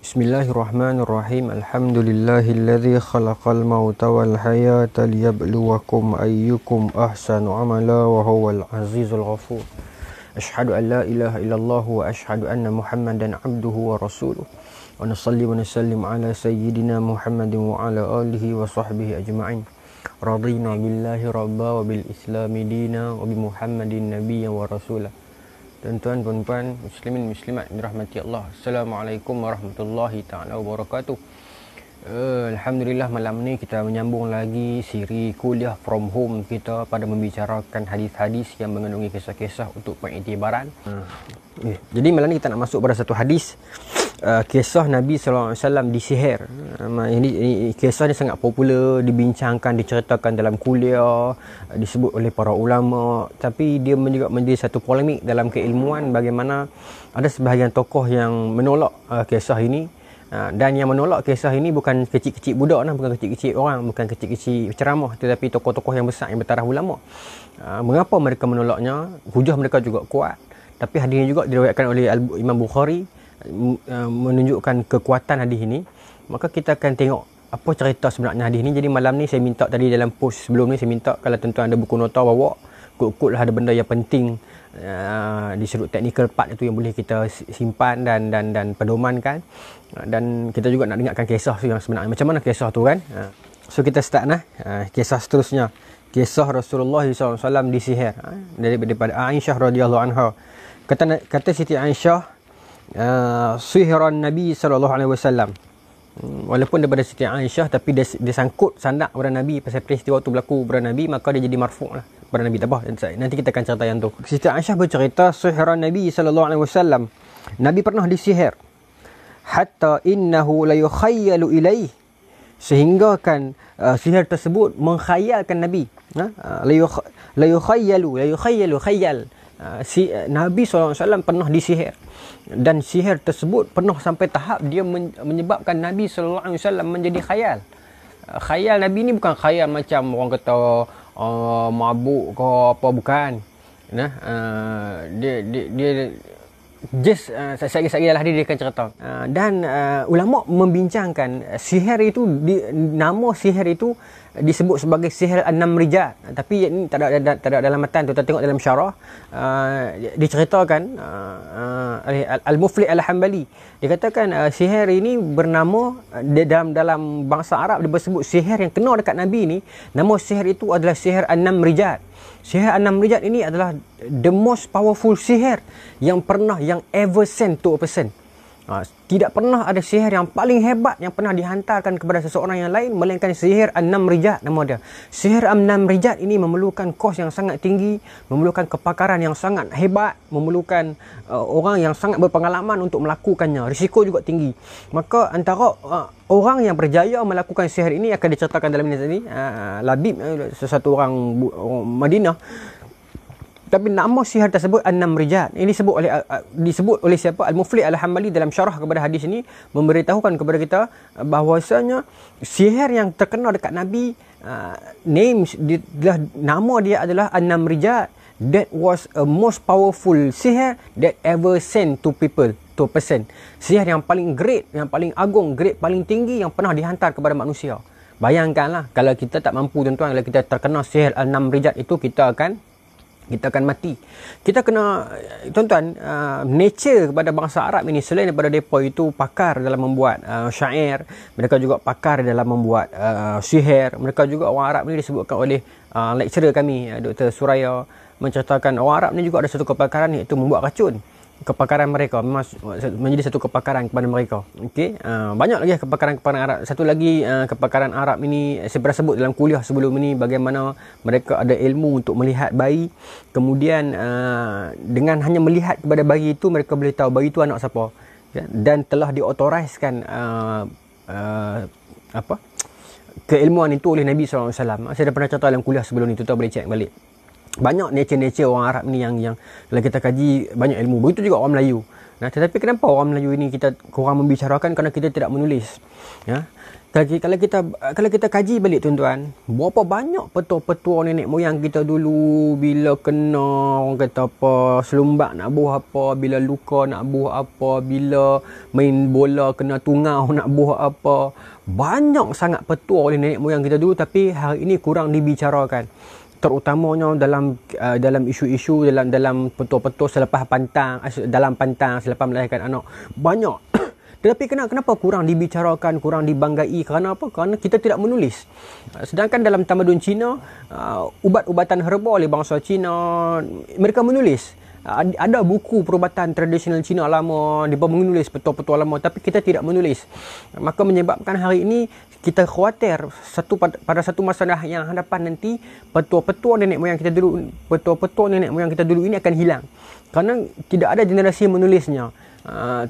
Bismillahirrahmanirrahim. Alhamdulillahilladzi khalaqal mauta wal hayata liyabluwakum ayyukum ahsanu amala wa huwal azizul ghafur. Asyhadu an la ilaha illallah wa asyhadu anna Muhammadan abduhu wa rasuluh. Wa nusalli wa nusallim ala sayyidina Muhammadin wa ala alihi wa sahbihi ajma'in. Radina billahi rabba wa bil islami dina wa bi Muhammadin nabiyyan wa rasulah. Tuan-tuan, puan-puan, muslimin, muslimat dirahmati Allah. Assalamualaikum warahmatullahi ta'ala wabarakatuh. Alhamdulillah, malam ni kita menyambung lagi siri kuliah from home kita pada membicarakan hadis-hadis yang mengandungi kisah-kisah untuk pengiktibaran. Jadi malam ni kita nak masuk pada satu hadis, kisah Nabi SAW disihir. Ini kisah ni sangat popular, dibincangkan, diceritakan dalam kuliah, disebut oleh para ulama. Tapi dia juga menjadi satu polemik dalam keilmuan, bagaimana ada sebahagian tokoh yang menolak kisah ini. Dan yang menolak kisah ini bukan kecil-kecil budak, bukan kecil-kecil orang, bukan kecil-kecil ceramah, tetapi tokoh-tokoh yang besar yang bertaraf ulama. Mengapa mereka menolaknya? Hujah mereka juga kuat. Tapi hadis ini juga diriwayatkan oleh Imam Bukhari, menunjukkan kekuatan hadis ini. Maka kita akan tengok apa cerita sebenarnya hadis ini. Jadi malam ni saya minta, tadi dalam post sebelum ni saya minta, kalau tuan-tuan ada buku nota bawa, kut-kut lah, ada benda yang penting di sudut technical part itu yang boleh kita simpan dan pedomankan. Dan kita juga nak dengarkan kisah yang sebenarnya macam mana kisah tu kan. So kita start kisah seterusnya, kisah Rasulullah SAW disihir daripada Aisyah radhiyallahu anha. Kata Siti Aisyah, sihiran Nabi SAW. Walaupun daripada Siti Aisyah, tapi dia sangkut sandak kepada Nabi pasal peristiwa tu berlaku kepada Nabi, maka dia jadi marfu' lah kepada Nabi. Tak apa, nanti kita akan cerita yang tu. Siti Aisyah bercerita, sihiran Nabi SAW, Nabi pernah disihir, hatta innahu la yukhayyalu ilaih, sehingga kan sihir tersebut mengkhayalkan Nabi. La yukhayyalu khayal. Nabi SAW pernah disihir, dan sihir tersebut pernah sampai tahap dia menyebabkan Nabi SAW menjadi khayal. Khayal Nabi ni bukan khayal macam orang kata mabuk ke apa, bukan. Dia just sekali-sekali lah dia akan cerita. Dan ulama membincangkan sihir itu, nama sihir itu disebut sebagai sihir an-nam rijal. Tapi ini tak ada dalam matan tu. Kita tengok dalam syarah, diceritakan Al-Mufli Al-Hambali, dia katakan sihir ini bernama, dalam bangsa Arab dia bersebut sihir yang kena dekat Nabi ni, nama sihir itu adalah sihir an-nam rijal. Sihir an-nam rijal ini adalah the most powerful sihir yang ever sent to a person. Tidak pernah ada sihir yang paling hebat yang pernah dihantarkan kepada seseorang yang lain melainkan sihir an-nam rijal, nama dia. Sihir an-nam rijal ini memerlukan kos yang sangat tinggi, memerlukan kepakaran yang sangat hebat, memerlukan orang yang sangat berpengalaman untuk melakukannya. Risiko juga tinggi. Maka antara orang yang berjaya melakukan sihir ini akan diceritakan dalam ini. Labib, sesuatu orang Madinah. Tapi nama sihir tersebut an-nam rijal. Ini disebut oleh siapa? Al-Mufli Al-Hambali dalam syarah kepada hadis ini memberitahukan kepada kita bahawasanya sihir yang terkenal dekat Nabi, nama dia adalah an-nam rijal. That was a most powerful sihir that ever sent to people, to a person. Sihir yang paling great, yang paling agung, grade paling tinggi yang pernah dihantar kepada manusia. Bayangkanlah kalau kita tak mampu, tuan-tuan, kalau kita terkena sihir an-nam rijal itu, kita akan mati. Kita kena, tuan-tuan, nature kepada bangsa Arab ini, selain daripada mereka itu pakar dalam membuat syair, mereka juga pakar dalam membuat sihir. Mereka juga, orang Arab ni disebutkan oleh lecturer kami, Dr. Suraya, menceritakan orang Arab ni juga ada satu kepakaran, iaitu membuat racun. Kepakaran mereka menjadi satu kepakaran kepada mereka. Okey, banyak lagi kepakaran Arab. Satu lagi kepakaran Arab ini saya pernah sebut dalam kuliah sebelum ini, bagaimana mereka ada ilmu untuk melihat bayi. Kemudian dengan hanya melihat kepada bayi itu, mereka boleh tahu bayi itu anak siapa. Dan telah diautoriskan keilmuan itu oleh Nabi SAW. Saya dah pernah cerita dalam kuliah sebelum ni, tuan-tuan boleh cek balik. Banyak nature orang Arab ni yang kalau kita kaji, banyak ilmu. Begitu juga orang Melayu. Nah, tetapi kenapa orang Melayu ini kita kurang membicarakan? Kerana kita tidak menulis. Ya. Kalau kita kaji balik tuan-tuan, berapa banyak petua-petua nenek moyang kita dulu bila kena orang kata apa, selumbak nak buah apa, bila luka nak buah apa, bila main bola kena tungau nak buah apa. Banyak sangat petua oleh nenek moyang kita dulu, tapi hari ini kurang dibicarakan. Terutamanya dalam isu-isu dalam petua-petua selepas pantang, dalam pantang selepas melahirkan anak. Banyak. Tetapi kenapa kurang dibicarakan, kurang dibanggai? Kerana apa? Kerana kita tidak menulis. Sedangkan dalam tamadun Cina, ubat-ubatan herba oleh bangsa Cina, mereka menulis. Ada buku perubatan tradisional Cina lama, dia menulis petua-petua lama, tapi kita tidak menulis. Maka menyebabkan hari ini kita khawatir pada satu masa yang hadapan nanti petua-petua nenek moyang kita dulu ini akan hilang. Kerana tidak ada generasi yang menulisnya.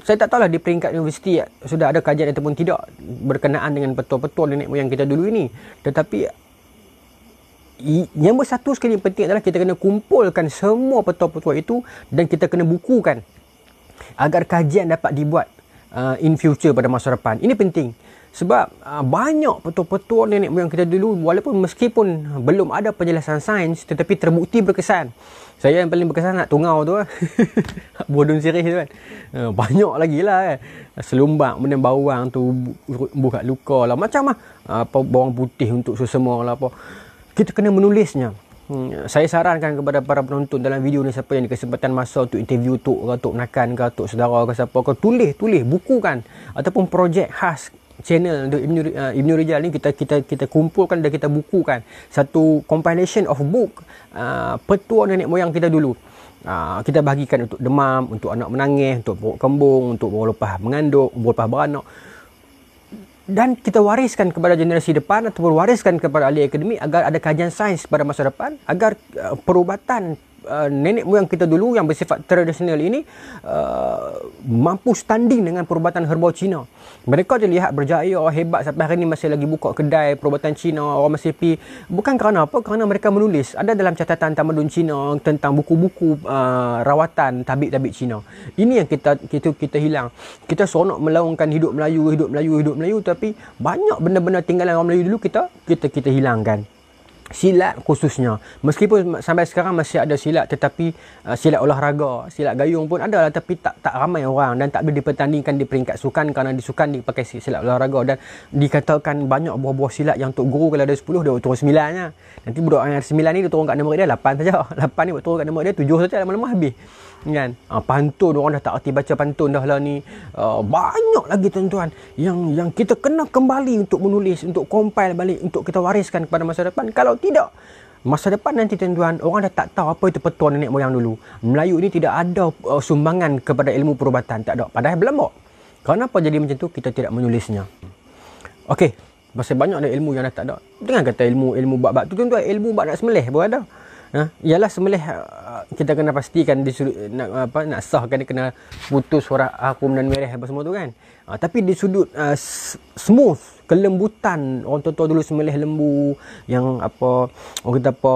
Saya tak tahulah di peringkat universiti sudah ada kajian ataupun tidak berkenaan dengan petua-petua nenek moyang kita dulu ini. Tetapi yang bersatu sekali yang penting adalah kita kena kumpulkan semua petua-petua itu dan kita kena bukukan agar kajian dapat dibuat in future pada masa depan. Ini penting. Sebab banyak petua-petua nenek moyang kita dulu, walaupun meskipun belum ada penjelasan sains, tetapi terbukti berkesan. Saya yang paling berkesan nak tungau tu bodun sirih tu kan. Banyak lagi lah kan. Selumbak, kemudian bawang tu buka luka lah. Macam apa bawang putih untuk sesama lah apa. Kita kena menulisnya. Saya sarankan kepada para penonton dalam video ni, siapa yang ada kesempatan masa untuk interview Tok ke Tok Nakan ke Tok Saudara ke siapa ke, tulis bukukan ataupun projek khas channel untuk Ibnu Rijal ni, kita kumpulkan dan kita bukukan satu compilation of book petua nenek moyang kita dulu. Kita bahagikan untuk demam, untuk anak menangis, untuk perut kembung, untuk baru lepas mengandung, baru lepas beranak, dan kita wariskan kepada generasi depan ataupun wariskan kepada ahli akademik agar ada kajian sains pada masa depan, agar perubatan nenek moyang kita dulu yang bersifat tradisional ini mampu standing dengan perubatan herbal Cina. Mereka dilihat berjaya, hebat sampai hari ini masih lagi buka kedai perubatan Cina, orang masih pergi. Bukan kerana apa? Kerana mereka menulis. Ada dalam catatan tamadun Cina tentang buku-buku rawatan tabib-tabib Cina. Ini yang kita hilang. Kita seronok melaungkan hidup Melayu, tapi banyak benda-benda tinggalan orang Melayu dulu kita hilangkan. Silat khususnya, meskipun sampai sekarang masih ada silat, tetapi silat olahraga, silat gayung pun ada lah, tapi tak ramai orang dan tak boleh dipertandingkan di peringkat sukan kerana di sukan dipakai silat olahraga. Dan dikatakan banyak buah-buah silat yang Tok Guru kalau ada 10 dia buat turun 9 nya. Nanti budak yang ada 9 ni dia turun kat nombor dia 8 saja. 8 ni buat turun kat nombor dia 7 saja, lama-lama habis. Kan? Pantun, orang dah tak erti baca pantun dah lah ni. Banyak lagi tuan-tuan yang kita kena kembali untuk menulis, untuk compile balik, untuk kita wariskan kepada masa depan. Kalau tidak, masa depan nanti tuan-tuan, orang dah tak tahu apa itu petua nenek moyang dulu. Melayu ni tidak ada sumbangan kepada ilmu perubatan, tak ada. Padahal berlambak. Kenapa jadi macam tu? Kita tidak menulisnya. Okey, masih banyak ada ilmu yang dah tak ada. Dengan kata ilmu bab-bab tu tuan-tuan, ilmu bab nak sembelih pun ada. Ialah sembelih kita kena pastikan nak sahkan dia kena putus suara hakum dan mereh apa semua tu kan. Tapi di sudut smooth, kelembutan, orang tua dulu sembelih lembu yang apa orang kata apa,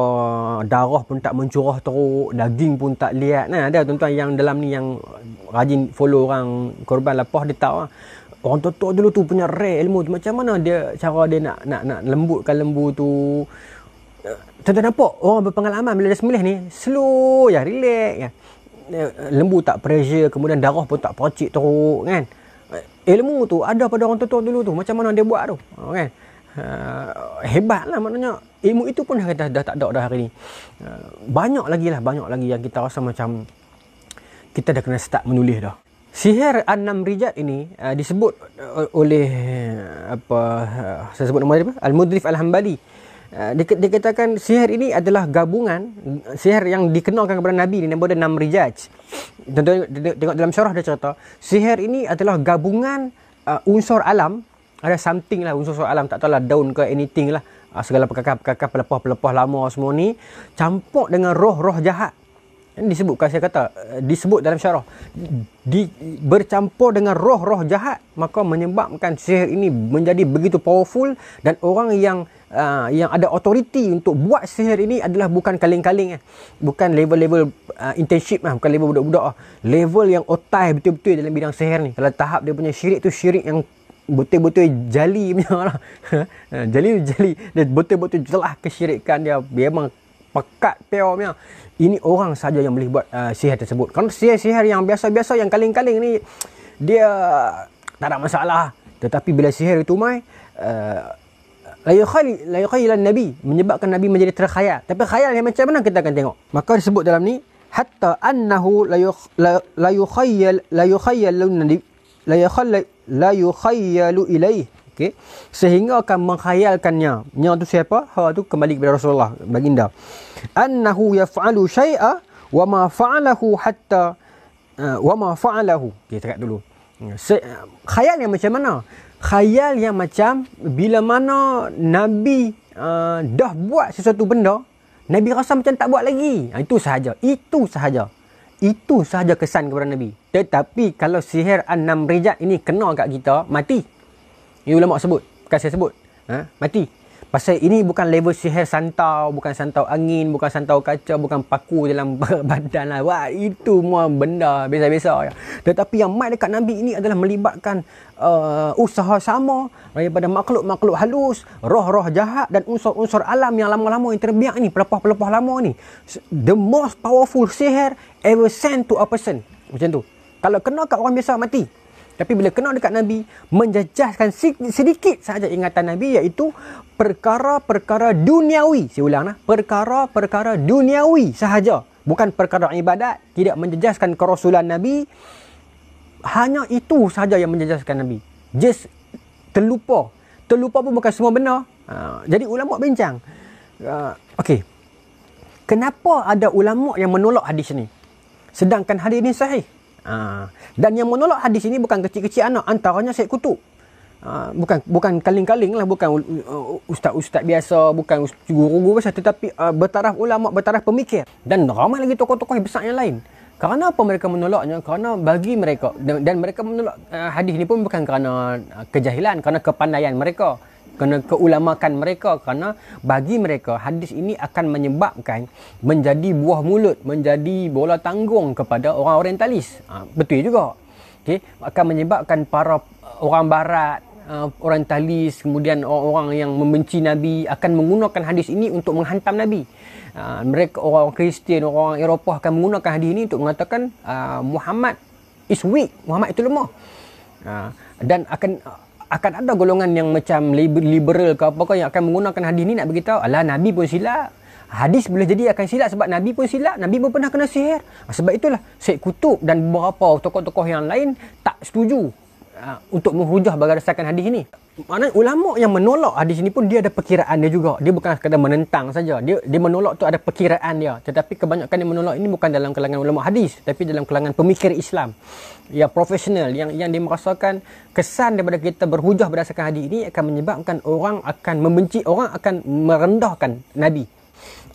darah pun tak mencurah teruk, daging pun tak liat. Ada tuan-tuan yang dalam ni yang rajin follow orang korban lapah, dia tahu orang tua dulu tu punya rare ilmu tu, macam mana dia cara dia nak lembutkan lembu tu. Tuan-tuan nampak orang berpengalaman bila dia sembelih ni slow ya, relax ya. Lembu tak pressure, kemudian darah pun tak percik teruk kan. Ilmu tu ada pada orang tua dulu tu, macam mana dia buat tu kan. Hebatlah, maknanya ilmu itu pun dah tak ada dah hari ni. Banyak lagi yang kita rasa macam kita dah kena start menulis dah. Sihir An-Nam Rijat ini disebut oleh saya sebut nama dia apa? Al-Mudrif Al-Hambali. Dikatakan sihir ini adalah gabungan sihir yang dikenalkan kepada Nabi ni, nama dia Nam Rijaj. Tengok dalam syarah dia cerita, sihir ini adalah gabungan unsur alam, ada something lah unsur alam, tak tahulah daun ke anything lah, segala perkakar pelepah lama semua ni campur dengan roh-roh jahat. Ini disebutkan, saya kata, disebut dalam syarah, bercampur dengan roh-roh jahat, maka menyebabkan sihir ini menjadi begitu powerful, dan orang yang ada authority untuk buat sihir ini adalah bukan kaling-kaling, bukan level-level internship, bukan level budak-budak, level yang otai betul-betul dalam bidang sihir ni. Kalau tahap dia punya syirik tu syirik yang betul-betul jali punya lah. jali dan betul-betul jelas kesyirikan dia, memang pekat pure punya. Ini orang saja yang boleh buat sihir tersebut. Kalau sihir yang biasa-biasa, yang kaling-kaling ni, dia tak ada masalah. Tetapi bila sihir itu mai, la yukhayyilan nabi, menyebabkan nabi menjadi terkhayal. Tapi khayal yang macam mana kita akan tengok. Maka disebut dalam ni, hatta annahu la yukhayyalu ilaih. Okay. Sehingga akan menghayalkannya. Nya tu siapa? Ha tu kembali kepada Rasulullah, baginda. Annahu yaf'alu syai'a wa ma fa'alahu hatta wa ma fa'alahu. Okay, cakap dulu. Khayal yang macam mana? Khayal yang macam bila mana Nabi dah buat sesuatu benda, Nabi rasa macam tak buat lagi. Itu sahaja. Itu sahaja kesan kepada Nabi. Tetapi kalau sihir an-nam rijat ini kena kat kita, mati. Ini ulama sebut, bukan saya sebut. Mati. Pasal ini bukan level sihir santau, bukan santau angin, bukan santau kaca, bukan paku dalam badan lah. Wah, itu semua benda biasa-biasa. Tetapi yang mai dekat Nabi ini adalah melibatkan usaha sama daripada makhluk-makhluk halus, roh-roh jahat dan unsur-unsur alam yang lama-lama yang terbiak ni, pelepah-pelepah lama ni. The most powerful sihir ever sent to a person. Macam tu. Kalau kena kat orang biasa, mati. Tapi bila kena dekat Nabi, menjejaskan sedikit sahaja ingatan Nabi, iaitu perkara-perkara duniawi. Saya ulang, perkara-perkara duniawi sahaja. Bukan perkara ibadat. Tidak menjejaskan kerasulan Nabi. Hanya itu sahaja yang menjejaskan Nabi. Just terlupa. Terlupa pun bukan semua benda. Jadi ulama bincang. Okey. Kenapa ada ulama yang menolak hadis ni? Sedangkan hadis ni sahih. Dan yang menolak hadis ini bukan kecil-kecil anak, antaranya Syed Qutb. Bukan kaling-kaling lah, bukan ustaz-ustaz biasa, bukan guru-guru biasa, tetapi bertaraf ulama, bertaraf pemikir, dan ramai lagi tokoh-tokoh besar yang lain. Kerana apa mereka menolaknya? Kerana bagi mereka, dan mereka menolak hadis ini pun bukan kerana kejahilan, kerana kepandaian mereka, kerana keulamakan mereka, kerana bagi mereka hadis ini akan menyebabkan menjadi buah mulut, menjadi bola tanggung kepada orang orientalis. Betul juga. Okay? Akan menyebabkan para orang barat, orientalis, kemudian orang-orang yang membenci Nabi akan menggunakan hadis ini untuk menghantam Nabi. Mereka, orang Kristian, orang Eropah akan menggunakan hadis ini untuk mengatakan Muhammad is weak, Muhammad itu lemah. Dan akan ada golongan yang macam liberal ke apa yang akan menggunakan hadis ni nak beritahu, alah Nabi pun silap. Hadis boleh jadi akan silap sebab Nabi pun silap. Nabi pun pernah kena sihir. Sebab itulah Syed Qutb dan beberapa tokoh-tokoh yang lain tak setuju untuk menghujah berdasarkan hadis ini. Maknanya ulama yang menolak hadis ini pun dia ada perkiraan dia juga. Dia bukan sekadar menentang saja. Dia menolak tu ada perkiraan dia. Tetapi kebanyakan yang menolak ini bukan dalam kalangan ulama hadis, tapi dalam kalangan pemikir Islam. Ya, profesional yang dia merasakan kesan daripada kita berhujah berdasarkan hadis ini akan menyebabkan orang akan membenci, orang akan merendahkan Nabi.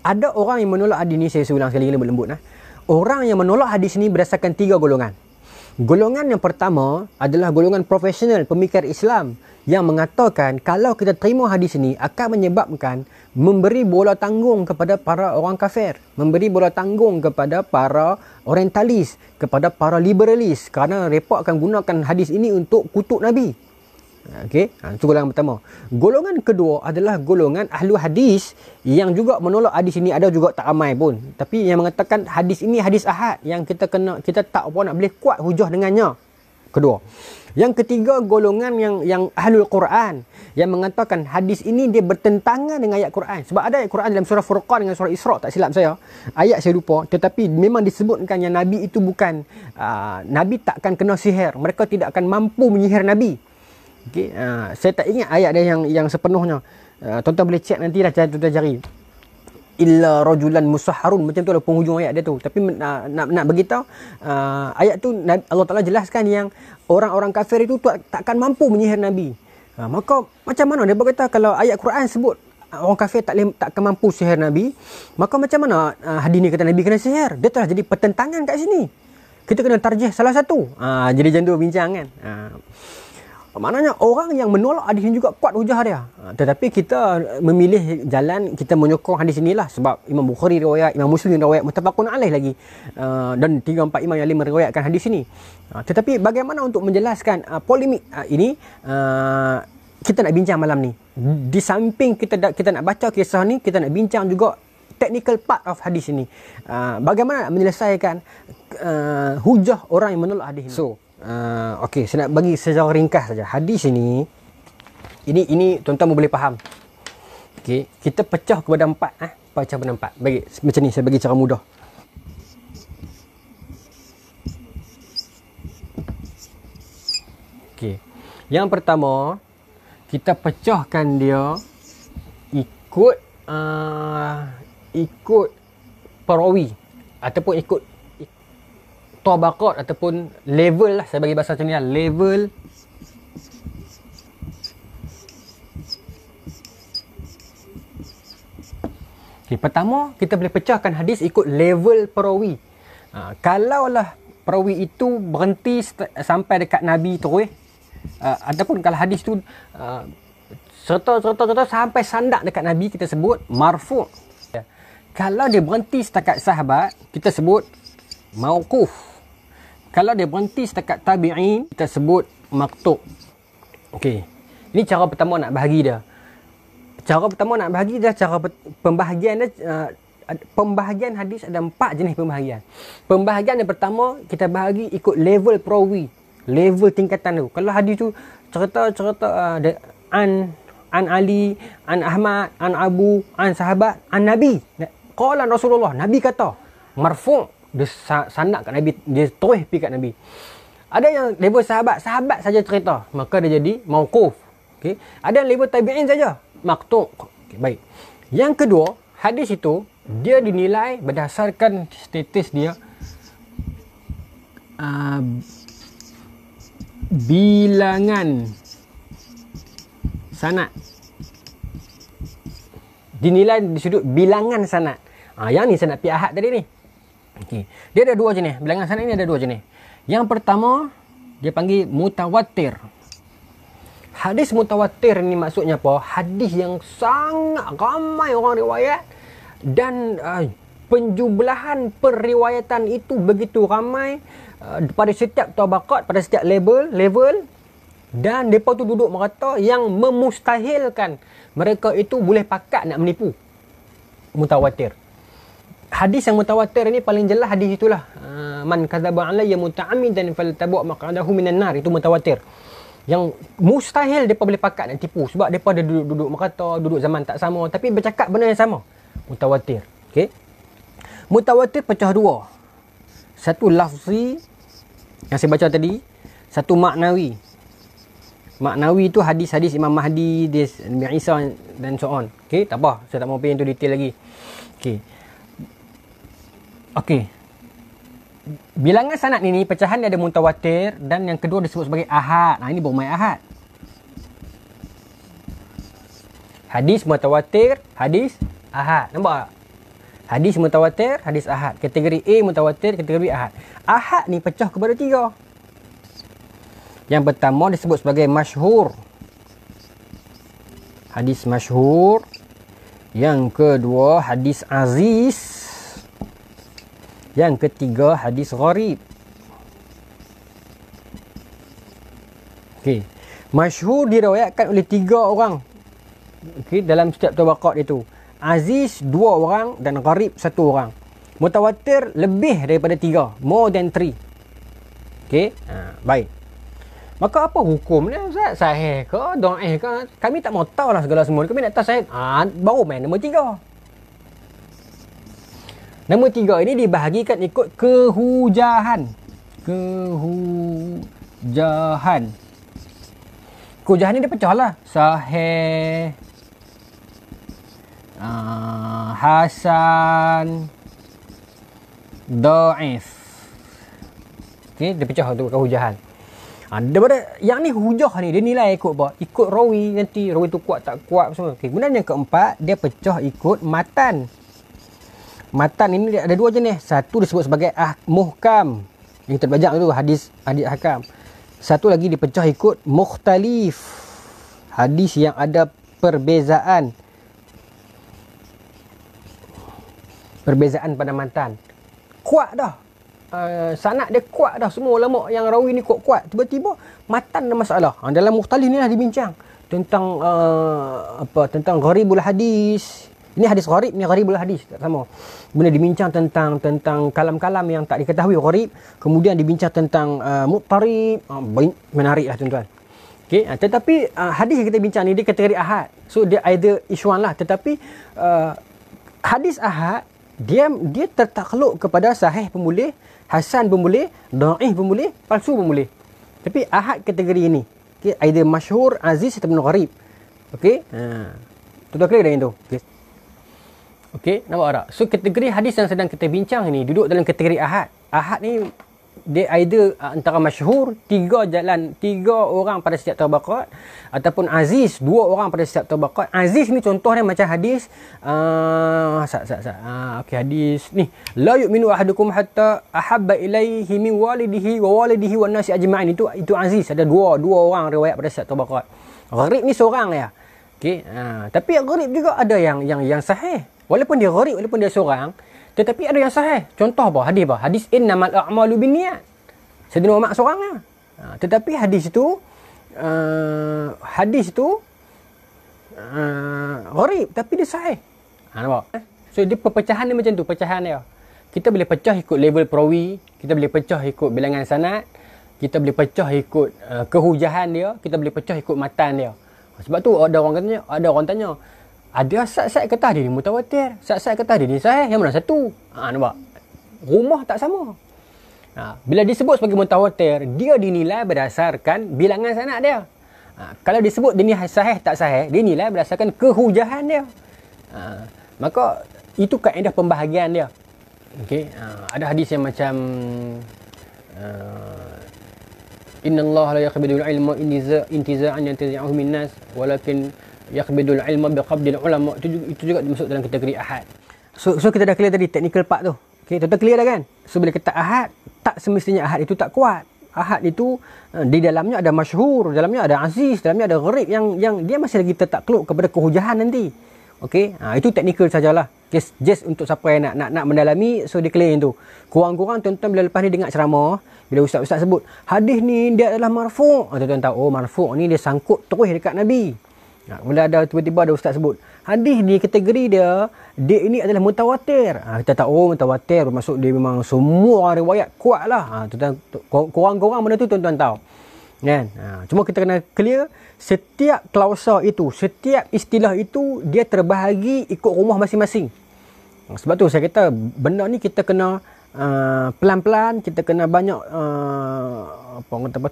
Ada orang yang menolak hadis ini, saya ulang sekali lembut-lembut. Orang yang menolak hadis ini berdasarkan 3 golongan. Golongan yang pertama adalah golongan profesional pemikir Islam yang mengatakan kalau kita terima hadis ini akan menyebabkan memberi bola tanggung kepada para orang kafir, memberi bola tanggung kepada para orientalis, kepada para liberalis, kerana mereka akan gunakan hadis ini untuk kutuk Nabi. Okey, itu golongan pertama. Golongan kedua adalah golongan ahlu hadis yang juga menolak hadis ini, ada juga tak ramai pun, tapi yang mengatakan hadis ini hadis ahad yang kita tak apa nak boleh kuat hujah dengannya. Kedua. Yang ketiga, golongan yang ahlul Quran yang mengatakan hadis ini dia bertentangan dengan ayat Quran. Sebab ada ayat Quran dalam surah Furqan dengan surah Isra, tak silap saya. Ayat saya lupa, tetapi memang disebutkan yang Nabi itu bukan Nabi takkan kena sihir. Mereka tidak akan mampu menyihir Nabi. Okay, saya tak ingat ayat dia yang sepenuhnya. Tuan-tuan boleh cek nanti lah, tuan-tuan cari. Illa rajulan musahharun, macam tu lah penghujung ayat dia tu. Tapi nak beritahu, ayat tu Allah Ta'ala jelaskan yang orang-orang kafir itu takkan mampu menyihir Nabi. Maka macam mana dia berkata kalau ayat Quran sebut orang kafir takkan mampu sihir Nabi, maka macam mana hadis ni kata Nabi kena sihir? Dia telah jadi pertentangan kat sini. Kita kena tarjih salah satu. Jadi macam tu bincang kan. Maknanya orang yang menolak hadis ini juga kuat hujah dia. Tetapi kita memilih jalan kita menyokong hadis inilah sebab Imam Bukhari riwayat, Imam Muslim riwayat, muttafaqun alaih lagi. Dan 3-4 imam yang lain meriwayatkan hadis ini. Tetapi bagaimana untuk menjelaskan polemik ini, kita nak bincang malam ni. Di samping kita nak baca kisah ni, kita nak bincang juga technical part of hadis ini. Bagaimana nak menyelesaikan hujah orang yang menolak hadis ini. So, okey, saya nak bagi secara ringkas saja. Hadis ini tuan-tuan boleh faham. Okey, kita pecah kepada 4. Pecah kepada 4. Bagi macam ni, saya bagi cara mudah. Okey. Yang pertama, kita pecahkan dia ikut perawi ataupun ikut tabaqat ataupun level lah, saya bagi bahasa macam ni lah, level okay, pertama kita boleh pecahkan hadis ikut level perawi. Kalaulah perawi itu berhenti sampai dekat Nabi terus, ataupun kalau hadis tu serta sampai sandak dekat Nabi, kita sebut marfu'. Kalau dia berhenti setakat sahabat, kita sebut mauquf. Kalau dia berhenti setakat tabi'in, kita sebut maqtu'. Okey. Ini cara pertama nak bahagi dia. Cara pembahagian dia, pembahagian hadis ada 4 jenis pembahagian. Pembahagian yang pertama, kita bahagi ikut level perawi, level tingkatan tu. Kalau hadis tu cerita an Ali, an Ahmad, an Abu, an sahabat, an Nabi. Qala Rasulullah, Nabi kata. Marfu', dia sanad kat Nabi, dia terus pergi kat Nabi. Ada yang level sahabat saja cerita, maka dia jadi mauquf. Okey. Ada yang level tabi'in saja, maqtu'. Okey, baik. Yang kedua, hadis itu dia dinilai berdasarkan status dia bilangan sanad. Dinilai di sudut bilangan sanad. Yang ni sanad pi ahad tadi ni. Okey. Dia ada 2 jenis. Bilangan sanad ni ada 2 jenis. Yang pertama, dia panggil mutawatir. Hadis mutawatir ni maksudnya apa? Hadis yang sangat ramai orang riwayat dan penjumlahan periwayatan itu begitu ramai pada setiap tabaqat, pada setiap level, dan mereka tu duduk merata yang memustahilkan mereka itu boleh pakat nak menipu. Mutawatir. Hadis yang mutawatir ini paling jelas hadis itulah. Man kadzaba alayya muta'ammidan faltabu' maq'adahu minan nar. Itu mutawatir. Yang mustahil depa boleh pakat nak tipu sebab depa ada duduk merata, duduk zaman tak sama tapi bercakap benda yang sama. Mutawatir. Okey. Mutawatir pecah 2. Satu lafzi yang saya baca tadi, satu maknawi. Maknawi itu hadis-hadis Imam Mahdi, Nabi Isa dan so on. Okey, tak apa, saya tak mau pergi into detail lagi. Okey. Bilangan sanad ni pecahan dia ada mutawatir dan yang kedua disebut sebagai ahad. Ini bermain ahad. Hadis mutawatir, hadis ahad. Nampak tak? Hadis mutawatir, hadis ahad. Kategori A mutawatir, kategori ahad. Ahad ni pecah kepada 3. Yang pertama disebut sebagai masyhur. Hadis masyhur. Yang kedua hadis aziz. Yang ketiga hadis gharib. Okey. Masyhur diriwayatkan oleh 3 orang. Okey, dalam setiap tabaqat itu. Aziz 2 orang dan gharib 1 orang. Mutawatir lebih daripada 3, more than 3. Okey. Baik. Maka apa hukumnya Ustaz? Sahih ke, dhaif ke? Kami tak mau tahulah segala semua. Kami nak tahu sahih. Baru main nombor 3. Nombor 3 ini dibahagikan ikut kehujahan. Kehujahan ni dia pecah lah. Sahih, hasan, dhaif. Okey, dia pecah tu kehujahan. Daripada yang ni hujah ni dia nilai ikut apa? Ikut rawi, nanti rawi tu kuat tak kuat semua. Okey, kemudian yang keempat dia pecah ikut matan. Matan ini ada dua jenis. Satu disebut sebagai muhkam. Yang terbajak tu hadis hakam. Satu lagi dipecah ikut mukhtalif. Hadis yang ada perbezaan pada matan. Kuat dah. Sanad dia kuat dah. Semua ulama yang rawi ni kuat-kuat. Tiba-tiba matan ada masalah. Dalam mukhtalif ni lah dibincang tentang tentang gharibul hadis. Ini hadis gharib, ni gharibul hadis, tak sama. Kemudian dibincang tentang kalam-kalam yang tak diketahui gharib. Kemudian dibincang tentang muttarib. Menariklah tuan-tuan. Okey, tetapi hadis yang kita bincang ni dia kategori ahad. So dia either isyuan lah. Tetapi hadis ahad dia tertakluk kepada sahih pun boleh, hasan pun boleh, dhaif pun boleh, palsu pun boleh. Tapi ahad kategori ini, okey, either masyhur, aziz ataupun gharib. Okey, tuan-tuan clear dah yang tu. Okey. Okey, nampak tak? So kategori hadis yang sedang kita bincang ni duduk dalam kategori ahad. Ahad ni dia either antara masyhur, tiga orang pada setiap tabaqat, ataupun aziz, 2 orang pada setiap tabaqat. Aziz ni contohnya macam hadis okey, hadis ni la yu'minu ahadukum hatta ahabba ilaihi min walidihi wa walidihi wan nasi ajma'in. Itu aziz, ada dua orang riwayat pada setiap tabaqat. Gharib ni seorang ya. Okey, tapi gharib juga ada yang sahih. Walaupun dia gharib, walaupun dia seorang, tetapi ada yang sahih. Contoh apa? Hadis apa? Hadis innamal a'malu binniyat. Sayyidina Umar seorang lah. Tetapi hadis itu gharib, tapi dia sahih. Nampak? So dia perpecahan dia macam tu, pecahan dia. Kita boleh pecah ikut level perawi, kita boleh pecah ikut bilangan sanad, kita boleh pecah ikut kehujahan dia, kita boleh pecah ikut matan dia. Sebab tu ada orang tanya, ada sat-sat kata hadis ni mutawatir, sat-sat kata hadis ni sahih, yang mana satu? Nampak? Rumah tak sama. Bila disebut sebagai mutawatir, dia dinilai berdasarkan bilangan sanad dia. Kalau disebut dia ni sahih tak sahih, dia nilai berdasarkan kehujahan dia. Maka itu kaedah pembahagian dia. Okey, ada hadis yang macam innallaha la yaqbidul ilma intiza'an yantazi'uhu minnas walakin yaqbidul ilma biqabdil ulama. Itu juga masuk dalam kategori ahad. So kita dah clear tadi technical part tu. Okey, tuan-tuan clear dah kan? So bila kata ahad, tak semestinya ahad itu tak kuat. Ahad itu di dalamnya ada masyhur, dalamnya ada aziz, dalamnya ada gharib yang dia masih lagi tertakluk kepada kehujahan nanti. Okey, itu technical sajalah. Just untuk siapa yang nak mendalami, so dia clear yang tu. Kurang-kurang tuan-tuan bila lepas ni dengar ceramah, bila ustaz-ustaz sebut hadis ni dia adalah marfu', tuan-tuan tahu marfu' ni dia sangkut terus dekat Nabi. Bila ada tiba-tiba ada ustaz sebut hadis ni kategori dia ini adalah mutawatir, kita tahu mutawatir bermaksud dia memang semua orang riwayat kuat lah. Kurang-kurang benda tu tuan-tuan tahu kan. Cuma kita kena clear setiap klausa itu, setiap istilah itu dia terbahagi ikut rumah masing-masing. Sebab tu saya kata benda ni kita kena pelan-pelan, kita kena banyak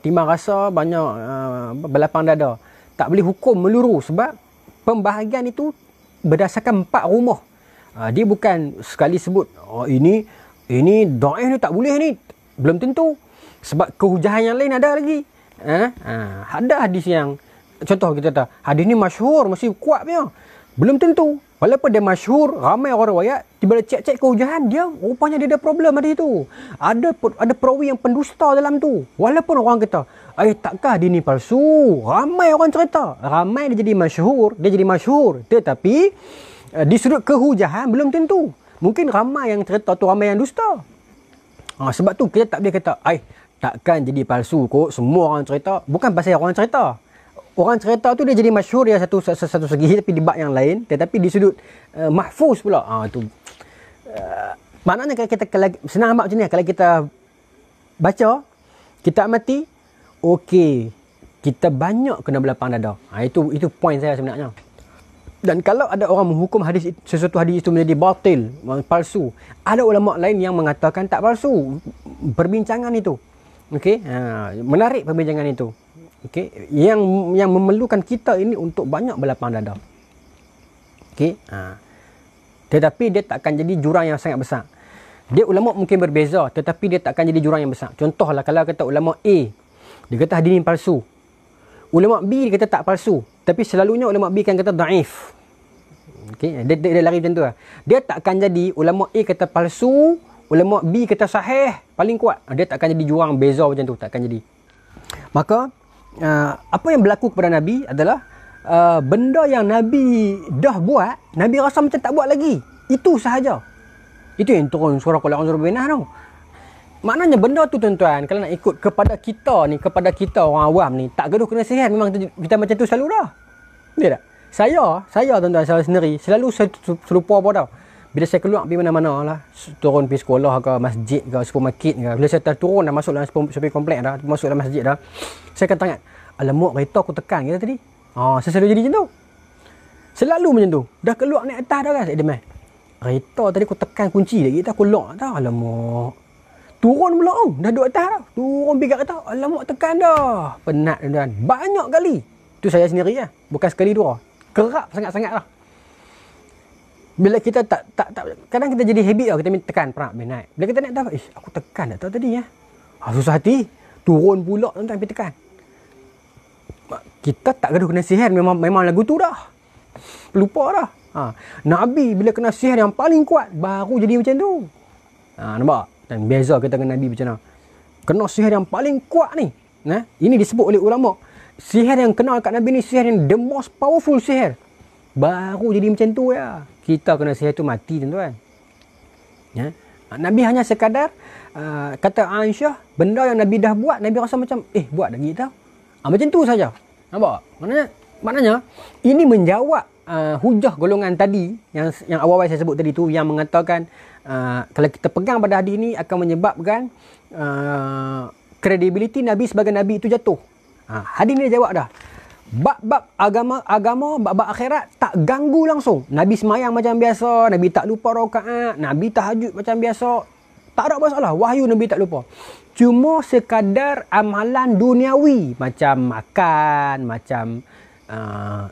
timbang rasa, banyak berlapang dada. Tak boleh hukum meluru sebab pembahagian itu berdasarkan 4 rumah. Dia bukan sekali sebut ini dhaif ni tak boleh ni, belum tentu. Sebab kehujahan yang lain ada lagi. Ada hadis yang contoh kita kata hadis ni masyhur mesti kuat punya, belum tentu. Walaupun dia masyhur, ramai orang riwayat, tiba cek kehujahan dia, rupanya dia ada problem hadis tu. Ada perawi yang pendusta dalam tu. Walaupun orang kata takkah hadis ni palsu, ramai orang cerita, ramai dia jadi masyhur, tetapi di sudut kehujahan belum tentu. Mungkin ramai yang cerita tu ramai yang dusta. Sebab tu kita tak boleh kata takkan jadi palsu kot, semua orang cerita. Bukan pasal orang cerita. Orang cerita tu dia jadi masyhur dia satu segi, tapi di bab yang lain, tetapi di sudut mahfuz pula. Tu maknanya kalau senang amat macam ni, kalau kita baca, kita amati, okey, kita banyak kena berlapang dada. Itu point saya sebenarnya. Dan kalau ada orang menghukum sesuatu hadis itu menjadi batil, palsu, ada ulama lain yang mengatakan tak palsu. Perbincangan itu, okey, menarik perbincangan itu. Okey, yang memerlukan kita ini untuk banyak berlapang dada. Okey, tetapi dia tak akan jadi jurang yang sangat besar. Dia ulama mungkin berbeza, tetapi dia tak akan jadi jurang yang besar. Contohlah kalau kata ulama A Dia kata hadis ni palsu. Ulama B dia kata tak palsu. Tapi selalunya ulama B kan kata daif. Okay? Dia lari macam tu lah. Dia takkan jadi ulama A kata palsu, ulama B kata sahih, paling kuat. Dia takkan jadi jurang beza macam tu. Takkan jadi. Maka, apa yang berlaku kepada Nabi adalah benda yang Nabi dah buat, Nabi rasa macam tak buat lagi. Itu sahaja. Itu yang turun surah Qul a'udzu birabbil nas tu. Maknanya benda tu tuan-tuan, kalau nak ikut kepada kita ni, kepada kita orang awam ni, tak gaduh kena sihat, memang kita macam tu selalu dah. Betul tak? Saya tuan-tuan, saya sendiri, selalu saya serupa apa tau. Bila saya keluar pergi mana-mana lah, turun pergi sekolah ke, masjid ke, supermarket ke, bila saya turun dah masuk dalam shopping komplek dah, masuk dalam masjid dah, saya akan tanya, alamak kereta aku tekan kita tadi. Saya selalu jadi macam tu. Selalu macam tu. Dah keluar naik atas dah kan, saya demam. Kereta tadi aku tekan kunci lagi, aku lock tau, alamak. Turun pula dah duduk atas dah. Turun pergi kat kereta. Alamak tekan dah. Penat tuan-tuan. Banyak kali. Tu saya sendiri lah. Bukan sekali dua. Kerap sangat-sangat lah. Bila kita tak kadang kita jadi habit lah. Kita tekan perak naik. Bila kita naik atas. Aku tekan tak tahu tadi ya. Susah hati. Turun pula tuan-tuan pergi tekan. Kita tak gaduh kena sihir. Memang lagu tu dah. Lupa dah. Nabi bila kena sihir yang paling kuat. Baru jadi macam tu. Nampak? Dan beza kita dengan Nabi macam mana. Kena sihir yang paling kuat ni. Ini disebut oleh ulama. Sihir yang kenal kat Nabi ni sihir yang the most powerful sihir. Baru jadi macam tu ya. Kita kena sihir tu mati tuan-tuan. Nabi hanya sekadar kata Aisyah, benda yang Nabi dah buat, Nabi rasa macam buat lagi tau. Macam tu saja. Nampak? Maknanya ini menjawab hujah golongan tadi yang awal-awal saya sebut tadi tu, yang mengatakan kalau kita pegang pada hadis ni akan menyebabkan kredibiliti Nabi sebagai Nabi itu jatuh. Hadis ni dia jawab dah. Bab-bab agama, bab-bab akhirat tak ganggu langsung. Nabi semayang macam biasa, Nabi tak lupa rakaat, Nabi tahajud macam biasa. Tak ada masalah, wahyu Nabi tak lupa. Cuma sekadar amalan duniawi, macam makan, macam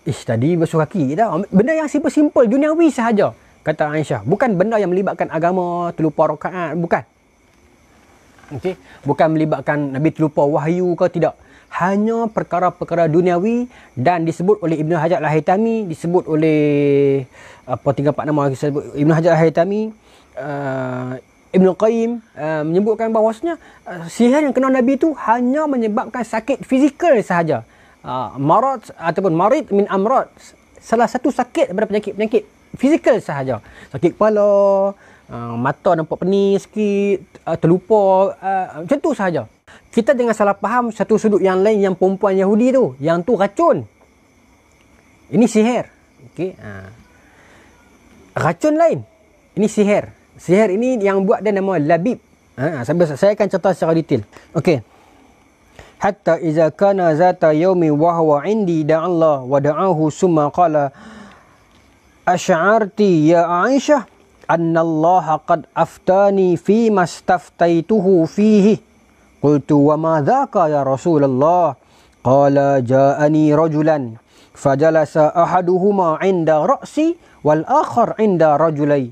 tadi basuh kaki dah. Benda yang simple-simple duniawi sahaja, kata Aisyah. Bukan benda yang melibatkan agama, terlupa rakaat, bukan. Okey, bukan melibatkan Nabi terlupa wahyu ke, tidak. Hanya perkara-perkara duniawi, dan disebut oleh Ibnu Hajar Al-Haytami, disebut oleh 3-4 nama disebut Ibnu Hajar Al-Haytami, Ibnu Qayyim menyebutkan bahawasanya sihir yang kena Nabi itu hanya menyebabkan sakit fizikal sahaja. Marad ataupun marid min amrad, salah satu sakit daripada penyakit fizikal sahaja. Sakit kepala, mata nampak pening sikit, terlupa, macam tu sahaja. Kita jangan salah faham satu sudut yang lain, yang perempuan Yahudi tu, yang tu racun. Ini sihir. Okey. Racun lain. Ini sihir. Sihir ini yang buat dia nama labib. Saya akan cerita secara detail. Okey. Hatta iza kana zata yaumi wa huwa indi da'allah wa da'ahu summa qala asy'arti ya Aisyah anna Allah qad aftani fi mastaftaituhu fihi. Qultu wa ma dhaka ya Rasulullah? Qala ja'ani rajulan fajalasa ahaduhuma 'inda ra'si wal akhar 'inda rajulai.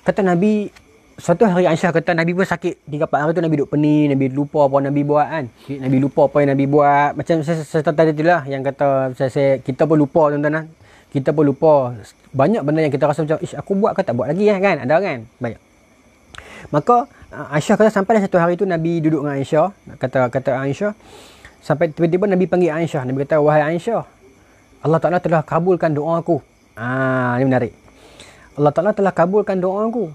Kata Nabi, suatu hari Aisyah kata Nabi pun sakit 3-4 hari tu, Nabi duduk pening, Nabi lupa apa Nabi buat kan. Nabi lupa apa yang Nabi buat. Macam saya tadi tu lah yang kata kita pun lupa tuan-tuan. Kita pun lupa. Banyak benda yang kita rasa macam aku buat ke tak buat lagi kan. Ada kan? Banyak. Maka Aisyah kata sampai satu hari tu Nabi duduk dengan Aisyah, kata Aisyah, sampai tiba-tiba Nabi panggil Aisyah. Nabi kata, wahai Aisyah, Allah Ta'ala telah kabulkan doa aku. Ini menarik. Allah Ta'ala telah kabulkan doa aku.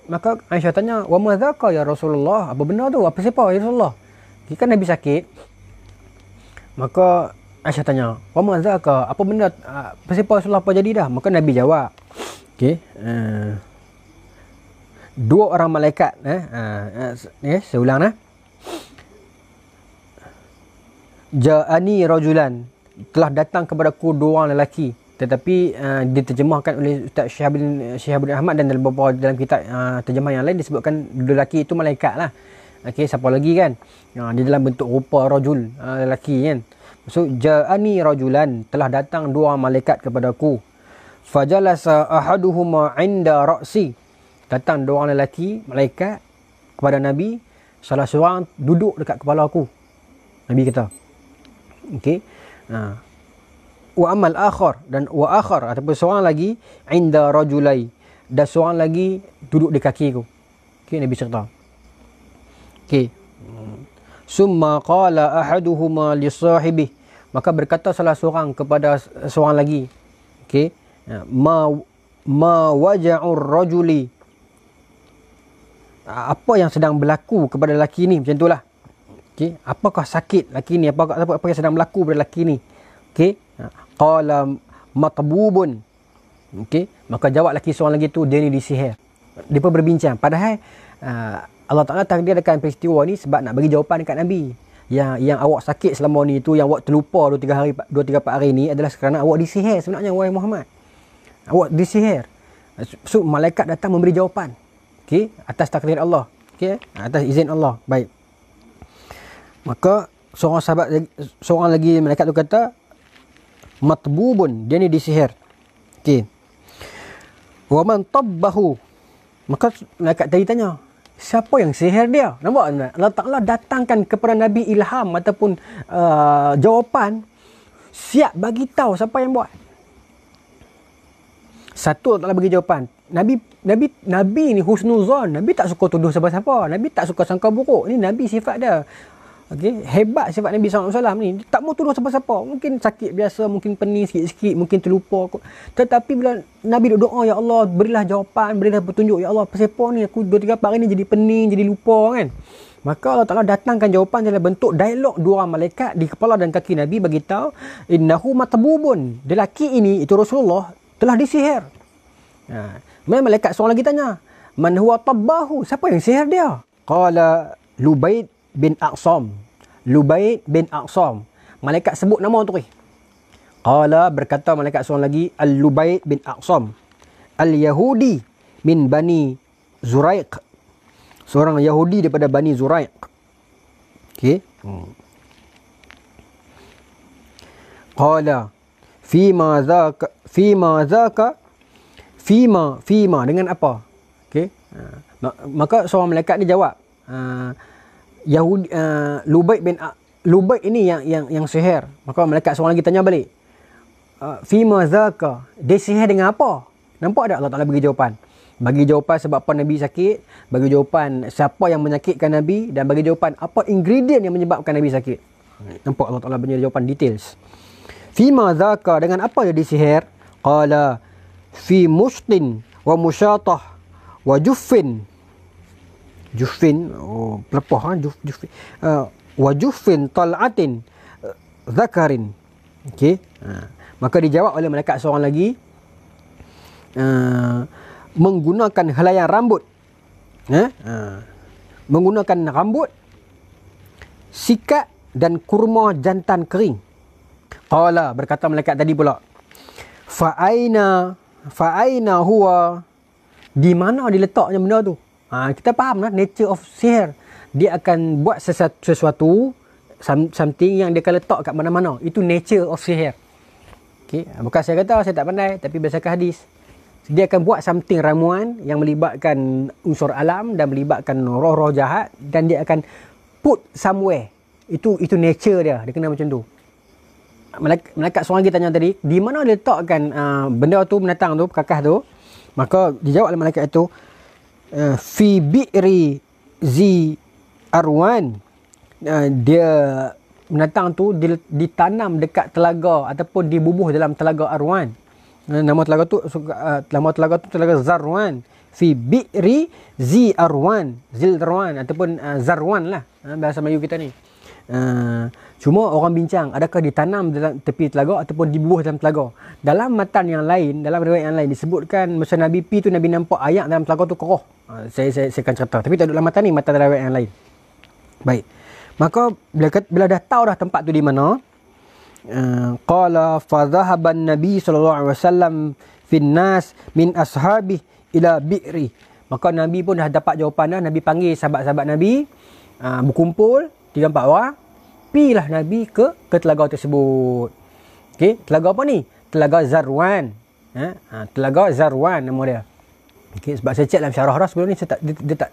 Maka Aisyah tanya, wa ma dzaka ya Rasulullah? Apa benda tu? Apa siapa ya Rasulullah? Kan Nabi sakit. Maka Aisyah tanya, wa ma dzaka? Apa benda? Apa siapa Rasulullah? Apa jadi dah? Maka Nabi jawab. Okey. Dua orang malaikat, saya ulang dah. Ja'ani rajulan, telah datang kepadaku dua orang lelaki. Tetapi diterjemahkan oleh Ustaz Syihabuddin Ahmad, dan dalam kitab terjemah yang lain disebutkan dua lelaki itu malaikat lah. Okey, siapa lagi kan? Dia dalam bentuk rupa rajul, lelaki kan. So ja'ani rajulan, telah datang dua malaikat kepadaku. Fajalasa ahaduhuma 'inda ra'si. Datang dua orang lelaki, malaikat kepada Nabi, salah seorang duduk dekat kepala aku. Nabi kata. Okey. Wa amal akhar, dan wa akhar ataupun seorang lagi inda rajulai, dan seorang lagi duduk di kakiku. Okey, Nabi cerita. Okey. Summa qala ahaduhuma li sahibi, maka berkata salah seorang kepada seorang lagi. Okey. Ma waja'ur rajuli, apa yang sedang berlaku kepada lelaki ni, macam itulah. Okey, apakah sakit lelaki ni, apa yang sedang berlaku pada lelaki ni. Okey. Qala matbubun. Okey, maka jawab lelaki seorang lagi tu, dia ni disihir. Depa berbincang, padahal Allah Taala takdirkan peristiwa ni sebab nak bagi jawapan dekat Nabi. Yang awak sakit selama ni tu, yang awak terlupa 2-3 hari ni adalah kerana awak disihir sebenarnya, wahai Muhammad. Awak disihir. So malaikat datang memberi jawapan. Okey, atas takdir Allah. Okey, atas izin Allah. Baik. Maka seorang lagi malaikat tu kata matbubun, dia ni disihir. Okey. Wa man tabbahu, maka malaikat tadi tanya, siapa yang sihir dia? Nampak? Allah Ta'ala datangkan kepada Nabi ilham ataupun jawapan, siap bagi tahu siapa yang buat. Satu, Allah Ta'ala bagi jawapan. Nabi ni husnuzon. Nabi tak suka tuduh siapa-siapa. Nabi tak suka sangka buruk. Ni Nabi sifat dia. Okay? Hebat sifat Nabi SAW ni. Dia tak mau tuduh siapa-siapa. Mungkin sakit biasa, mungkin pening sikit-sikit, mungkin terlupa. Tetapi bila Nabi doa, ya Allah, berilah jawapan, berilah petunjuk. Ya Allah, pasal ni aku 2-3 hari ni jadi pening, jadi lupa kan. Maka Allah Ta'ala datangkan jawapan dalam bentuk dialog dua orang malaikat di kepala dan kaki Nabi, bagi tahu innahu matbubun. Lelaki ini, itu Rasulullah, telah disihir. Malaikat seorang lagi tanya, man huwa tabbahu, siapa yang sihir dia? Qala Lubaid bin Aqsam. Lubaid bin Aqsam. Malaikat sebut nama tu. Qala, berkata malaikat seorang lagi, Al-Lubaid bin Aqsam, Al-Yahudi min Bani Zuraiq, seorang Yahudi daripada Bani Zuraiq. Okey. Qala fima dengan apa? Okey. Maka seorang malaikat ni jawab, Yahudi, Lubaid ini yang sihir. Maka malaikat seorang lagi tanya balik, fima zaka, dia sihir dengan apa? Nampak tak Allah Ta'ala bagi jawapan? Bagi jawapan sebab apa Nabi sakit, bagi jawapan siapa yang menyakitkan Nabi, dan bagi jawapan apa ingredient yang menyebabkan Nabi sakit. Nampak Allah Ta'ala punya jawapan details. Fima zaka, dengan apa dia disihir? Qala fi mustin wa musyatah wa juffin. Juffin, pelepah, juffin. Wa juffin tal'atin zakarin. Okey. Maka dijawab oleh malaikat seorang lagi, menggunakan helaian rambut. Menggunakan rambut, sikat dan kurma jantan kering. Qala, berkata malaikat tadi pula, Fa'aina huwa, di mana diletaknya benda tu? Kita faham lah nature of sihir. Dia akan buat sesuatu, something yang dia akan letak kat mana-mana. Itu nature of sihir. Okay. Bukan saya kata saya tak pandai, tapi berdasarkan hadis. Dia akan buat something, ramuan yang melibatkan unsur alam dan melibatkan roh-roh jahat, dan dia akan put somewhere. Itu nature dia. Dia kena macam tu. Malaikat seorang lagi tanya tadi, di mana dia letakkan benda tu, binatang tu, kakah tu? Maka dijawab oleh malaikat itu, fi bi'ri zi arwan. Dia, binatang tu ditanam dekat telaga ataupun dibubuh dalam telaga Arwan. Nama telaga tu telaga Zarwan. Fi bi'ri zi arwan, Zildarwan ataupun Zarwan lah, bahasa Melayu kita ni. Cuma orang bincang, adakah ditanam dalam tepi telaga ataupun dibubuh dalam telaga. Dalam matan yang lain, dalam riwayat yang lain disebutkan masa Nabi pi tu, Nabi nampak ayak dalam telaga tu keroh. Saya akan cerita, tapi tak ada dalam matan ni, matan riwayat yang lain. Baik. Maka bila dah tahu dah tempat tu di mana, qala fa dhahaban nabi sallallahu alaihi wasallam fin nas min ashabi ila bi'ri. Maka Nabi pun dah dapat jawapan dah. Nabi panggil sahabat-sahabat Nabi, berkumpul 3-4 orang. Pilah Nabi ke telaga tersebut. Okey, telaga apa ni? Telaga Zarwan. Telaga Zarwan nama dia. Okay, sebab saya cek dalam syarah dah sebelum ni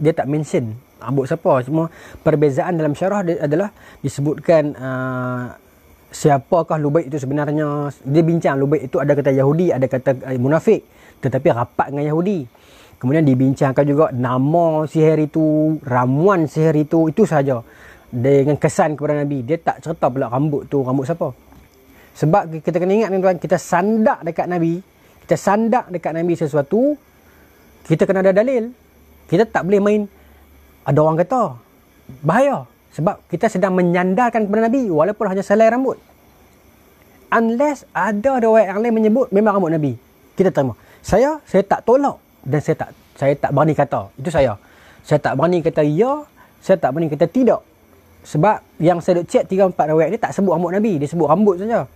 dia tak mention rambut siapa. Cuma perbezaan dalam syarah adalah disebutkan siapakah Lubayt itu sebenarnya. Dia bincang Lubayt itu ada kata Yahudi, ada kata munafik, tetapi rapat dengan Yahudi. Kemudian dibincangkan juga nama sihir itu, ramuan sihir itu sahaja. Dengan kesan kepada Nabi. Dia tak cerita pula rambut tu rambut siapa. Sebab kita kena ingat tuan-tuan, kita sandak dekat Nabi sesuatu, kita kena ada dalil. Kita tak boleh main ada orang kata. Bahaya. Sebab kita sedang menyandarkan kepada Nabi walaupun hanya selai rambut. Unless ada riwayat yang lain menyebut memang rambut Nabi, kita terima. Saya tak tolak dan saya tak berani kata. Itu saya. Saya tak berani kata ya, saya tak berani kata tidak. Sebab yang saya duk cek 3-4 riwayat ni tak sebut rambut Nabi, dia sebut rambut saja.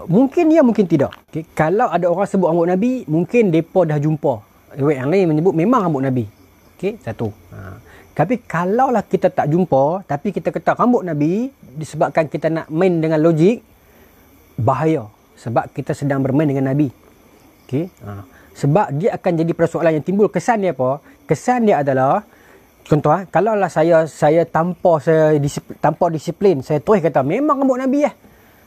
Mungkin ya, mungkin tidak. Okay. Kalau ada orang sebut rambut Nabi, mungkin mereka dah jumpa riwayat yang lain menyebut memang rambut Nabi. Okey, satu. Tapi kalaulah kita tak jumpa, tapi kita kata rambut Nabi, disebabkan kita nak main dengan logik, bahaya. Sebab kita sedang bermain dengan Nabi. Okey. Sebab dia akan jadi persoalan yang timbul. Kesan dia apa? Kesan dia adalah, contoh, kalaulah saya tanpa disiplin, saya terus kata memang rambut Nabi lah.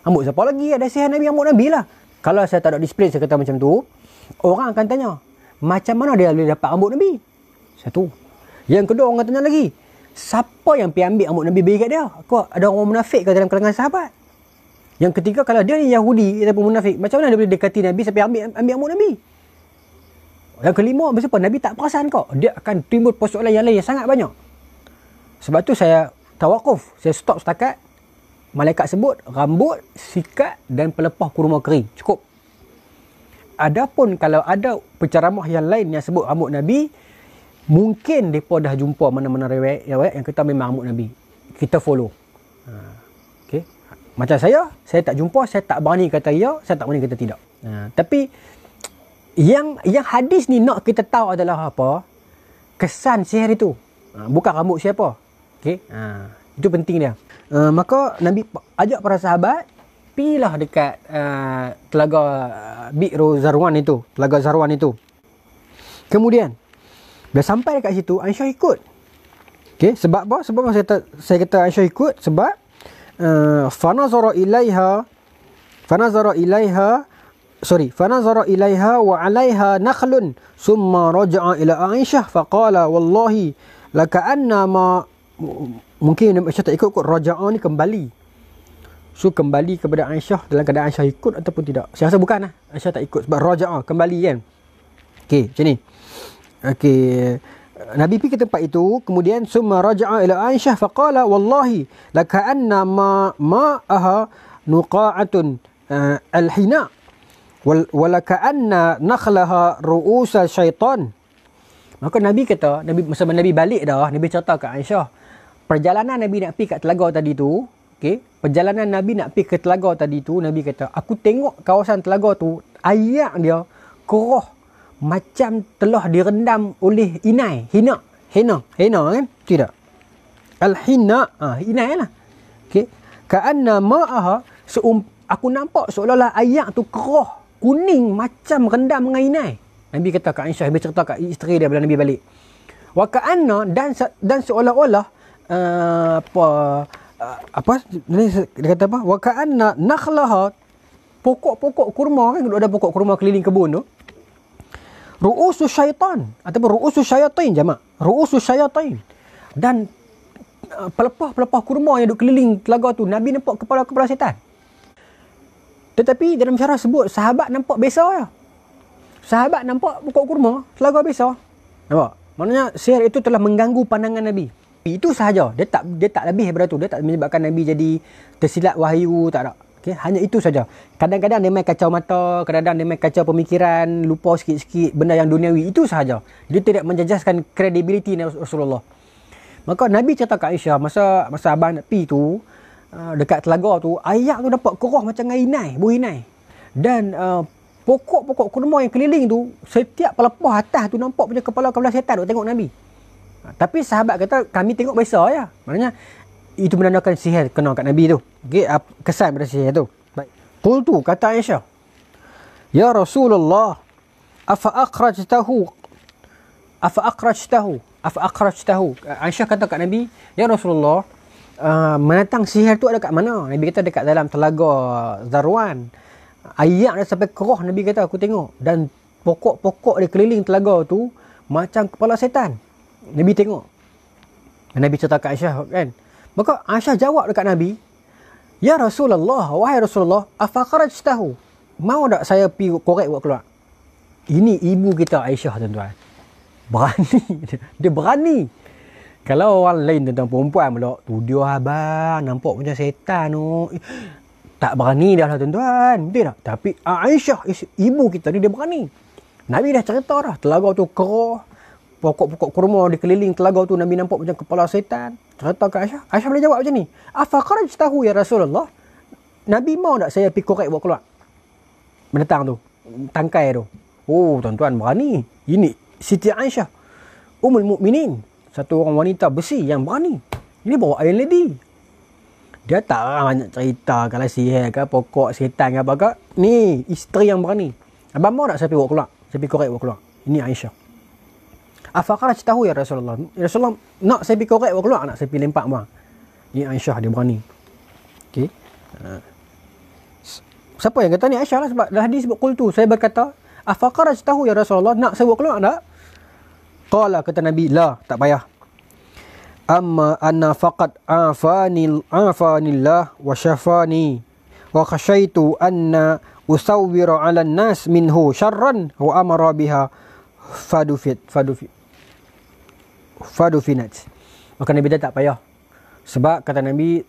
Rambut siapa lagi? Ada sihir Nabi, rambut Nabi lah. Kalau saya tak ada disiplin, saya kata macam tu, orang akan tanya, macam mana dia boleh dapat rambut Nabi? Satu. Yang kedua, orang tanya lagi, siapa yang pergi ambil rambut Nabi bagi kat dia? Ada orang munafik ke dalam kalangan sahabat? Yang ketiga, kalau dia ni Yahudi ataupun munafik, macam mana dia boleh dekati Nabi sampai ambil rambut Nabi? Yang kelima, kenapa Nabi tak perasan kau? Dia akan timbul persoalan yang lain yang sangat banyak. Sebab tu saya tawakuf, saya stop setakat malaikat sebut rambut, sikat dan pelepah kurma kering. Cukup. Adapun kalau ada penceramah yang lain yang sebut rambut Nabi, mungkin mereka dah jumpa mana-mana riwayat yang kata memang rambut Nabi. Kita follow. Okay. Macam saya tak jumpa, saya tak berani kata ya, saya tak berani kata tidak. Tapi yang hadis ni nak kita tahu adalah apa? Kesan sihir itu. Bukan rambut siapa. Okay. Itu penting dia. Maka Nabi ajak para sahabat pilah dekat telaga Bi'ru Zarwan itu, telaga Zarwan itu. Kemudian bila sampai dekat situ, Aisyah ikut. Okey, sebab apa? Sebab saya kata Aisyah ikut sebab fanazara ilaiha wa 'alaiha nakhlun summa raja'a ila Aisyah faqala wallahi laka'anna ma, mungkin Aisyah tak ikut kot, raja'a ni kembali. So kembali kepada Aisyah dalam keadaan Aisyah ikut ataupun tidak. Saya rasa bukan lah. Aisyah tak ikut sebab raja'a, kembali kan. Okey, macam ni. Okey, Nabi pergi ke tempat itu, kemudian summa raja'a ila Aisyah faqala wallahi laka'anna ma'aha nuqa'atun al-hina walaka'anna nakhlaha ru'usa syaitan. Maka Nabi kata, masa Nabi balik dah, Nabi cerita ke Aisyah, perjalanan Nabi nak pergi kat telaga tadi tu, okey, perjalanan Nabi nak pergi ke telaga tadi tu, Nabi kata, aku tengok kawasan telaga tu, ayak dia keruh macam telah direndam oleh inai, hina kan? Tidak. Al-hina, inai lah. Okey, ka'anna ma'aha, aku nampak seolah-olah ayak tu keruh, kuning macam rendam dengan inai. Nabi kata kat Aisyah, Nabi cerita kat isteri dia bila Nabi balik. Wa ka'anna, dan seolah-olah dia kata apa? Wa ka'anna nakhlaha, pokok-pokok kurma kan, ada pokok kurma keliling kebun tu. Ru'usu syaitan ataupun ru'usu syayatin, jamak. Ru'usu syayatin. Dan pelepah-pelepah kurma yang duk keliling telaga tu, Nabi nampak kepala-kepala syaitan. Tetapi dalam syarah sebut sahabat nampak biasa je. Sahabat nampak pokok kurma, telaga biasa. Nampak? Maknanya sihir itu telah mengganggu pandangan Nabi. Itu sahaja. Dia tak lebih daripada tu. Dia tak menyebabkan Nabi jadi tersilat wahyu, tak ada. Okay? Hanya itu saja. Kadang-kadang dia main kacau mata, kadang-kadang dia main kacau pemikiran, lupa sikit-sikit benda yang duniawi. Itu sahaja. Dia tidak menjejaskan kredibiliti Rasulullah. Maka Nabi cerita kat Aisyah, masa abang nak pergi tu, dekat telaga tu, ayak tu dapat keruh macam inai, buah inai. Dan pokok-pokok kurma yang keliling tu, setiap pelepah atas tu nampak punya kepala-kepala syaitan duk tengok Nabi. Tapi sahabat kata, kami tengok biasa je. Maknanya itu menandakan sihir kena kat Nabi tu. Okay, kesan pada sihir tu. Baik. Qultu, kata Aisyah, ya Rasulullah, afa akhrajtahu Afa akhrajtahu. Aisyah kata kat Nabi, ya Rasulullah, menatang sihir tu ada kat mana? Nabi kata dekat dalam telaga Zarwan. Ayak dia sampai keroh, Nabi kata aku tengok. Dan pokok-pokok di keliling telaga tu macam kepala setan. Nabi tengok. Nabi cerita kat Aisyah kan. Maka Aisyah jawab dekat Nabi, ya Rasulullah, wahai Rasulullah, afa kharajtahu. Mau tak saya pergi korek buat keluar? Ini ibu kita Aisyah, tuan-tuan. Berani. Dia berani. Kalau orang lain tentang perempuan pula, tu dia abang, nampak macam setan tu. Tak berani dah lah, tuan-tuan. Betul tak? Tapi Aisyah, ibu kita ni, dia berani. Nabi dah cerita dah. Telaga tu keroh. Pokok-pokok kurma di keliling telaga tu Nabi nampak macam kepala setan. Cerita ke Aisyah. Aisyah boleh jawab macam ni. Afa kharajtahu ya Rasulullah. Nabi mau tak saya pergi korek buat keluar? Menetang tu. Tangkai tu. Oh, tuan-tuan berani. Ini Siti Aisyah, Ummul Mukminin. Satu orang wanita besi yang berani. Ini bawa Iron Lady. Dia tak banyak cerita kalau sihir ke pokok setan ke apa ke. Ni isteri yang berani. Abang mau tak saya pergi buat keluar? Saya pergi korek buat keluar. Ini Aisyah. Afa kharajtahu ya Rasulullah. Ya Rasulullah, nak saya pergi korek buat keluar, nak saya pergi lempak bang. Ini Aisyah, dia berani. Okey. Siapa yang kata ni? Aisyah lah, sebab dah hadis sebut qultu, saya berkata, afa kharajtahu ya Rasulullah, nak saya buat keluar tak? Qala, kata Nabi, la, tak payah. Amma anna faqad afanillah wa syafani wa khashaitu anna usawwira 'ala an-nas minhu syarran wa amara biha fadufinat. Maka Nabi dah tak payah. Sebab kata Nabi,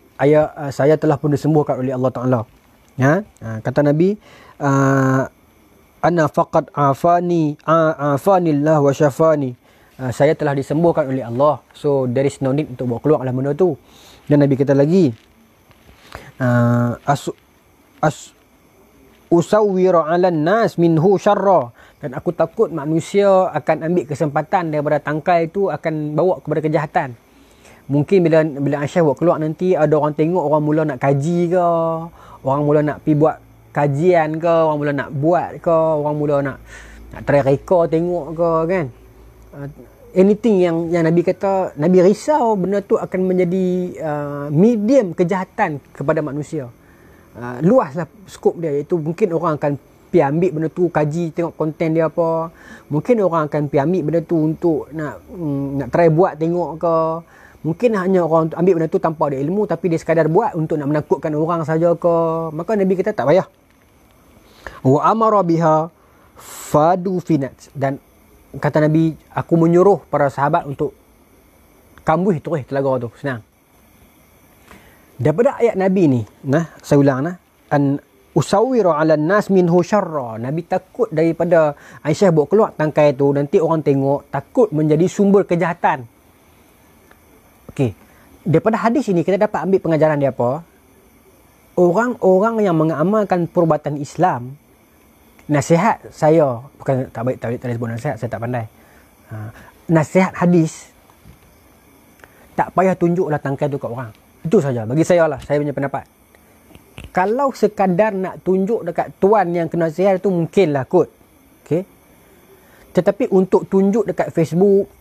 saya telah pun disembuhkan oleh Allah Ta'ala. Ya? Kata Nabi, anna faqad afanillah wa syafani. Saya telah disembuhkan oleh Allah. So there is no need untuk bawa keluar lah benda tu. Dan Nabi kata lagi, usawwira 'alan nas minhu syarra. Dan aku takut manusia akan ambil kesempatan daripada tangkai itu akan bawa kepada kejahatan. Mungkin bila Aisyah buat keluar nanti ada orang tengok, orang mula nak kaji ke, orang mula nak pergi buat kajian ke, orang mula nak buat ke, orang mula nak try reka tengok ke kan. Anything yang Nabi kata, Nabi risau benda tu akan menjadi medium kejahatan kepada manusia. Luaslah skop dia, iaitu mungkin orang akan pergi ambil benda tu, kaji tengok konten dia apa. Mungkin orang akan pergi ambil benda tu untuk nak try buat tengok ke. Mungkin hanya orang ambil benda tu tanpa ada ilmu, tapi dia sekadar buat untuk nak menakutkan orang saja ke. Maka Nabi kata tak payah. Wa amara biha fadufinat. Dan kata Nabi, aku menyuruh para sahabat untuk kambuh terus telaga tu. Senang. Daripada ayat Nabi ni, saya ulang an usawwiru 'alan nas minhu syarra. Nabi takut daripada Aisyah bawa keluar tangkai tu, nanti orang tengok, takut menjadi sumber kejahatan. Okey. Daripada hadis ini kita dapat ambil pengajaran dia apa? Orang-orang yang mengamalkan perubatan Islam, nasihat saya, bukan tak baik sebut nasihat, saya tak pandai. Nasihat hadis, tak payah tunjuklah tangkai tu kat orang. Itu saja bagi saya lah, saya punya pendapat. Kalau sekadar nak tunjuk dekat tuan yang kena sihir tu mungkinlah kot. Okey. Tetapi untuk tunjuk dekat Facebook,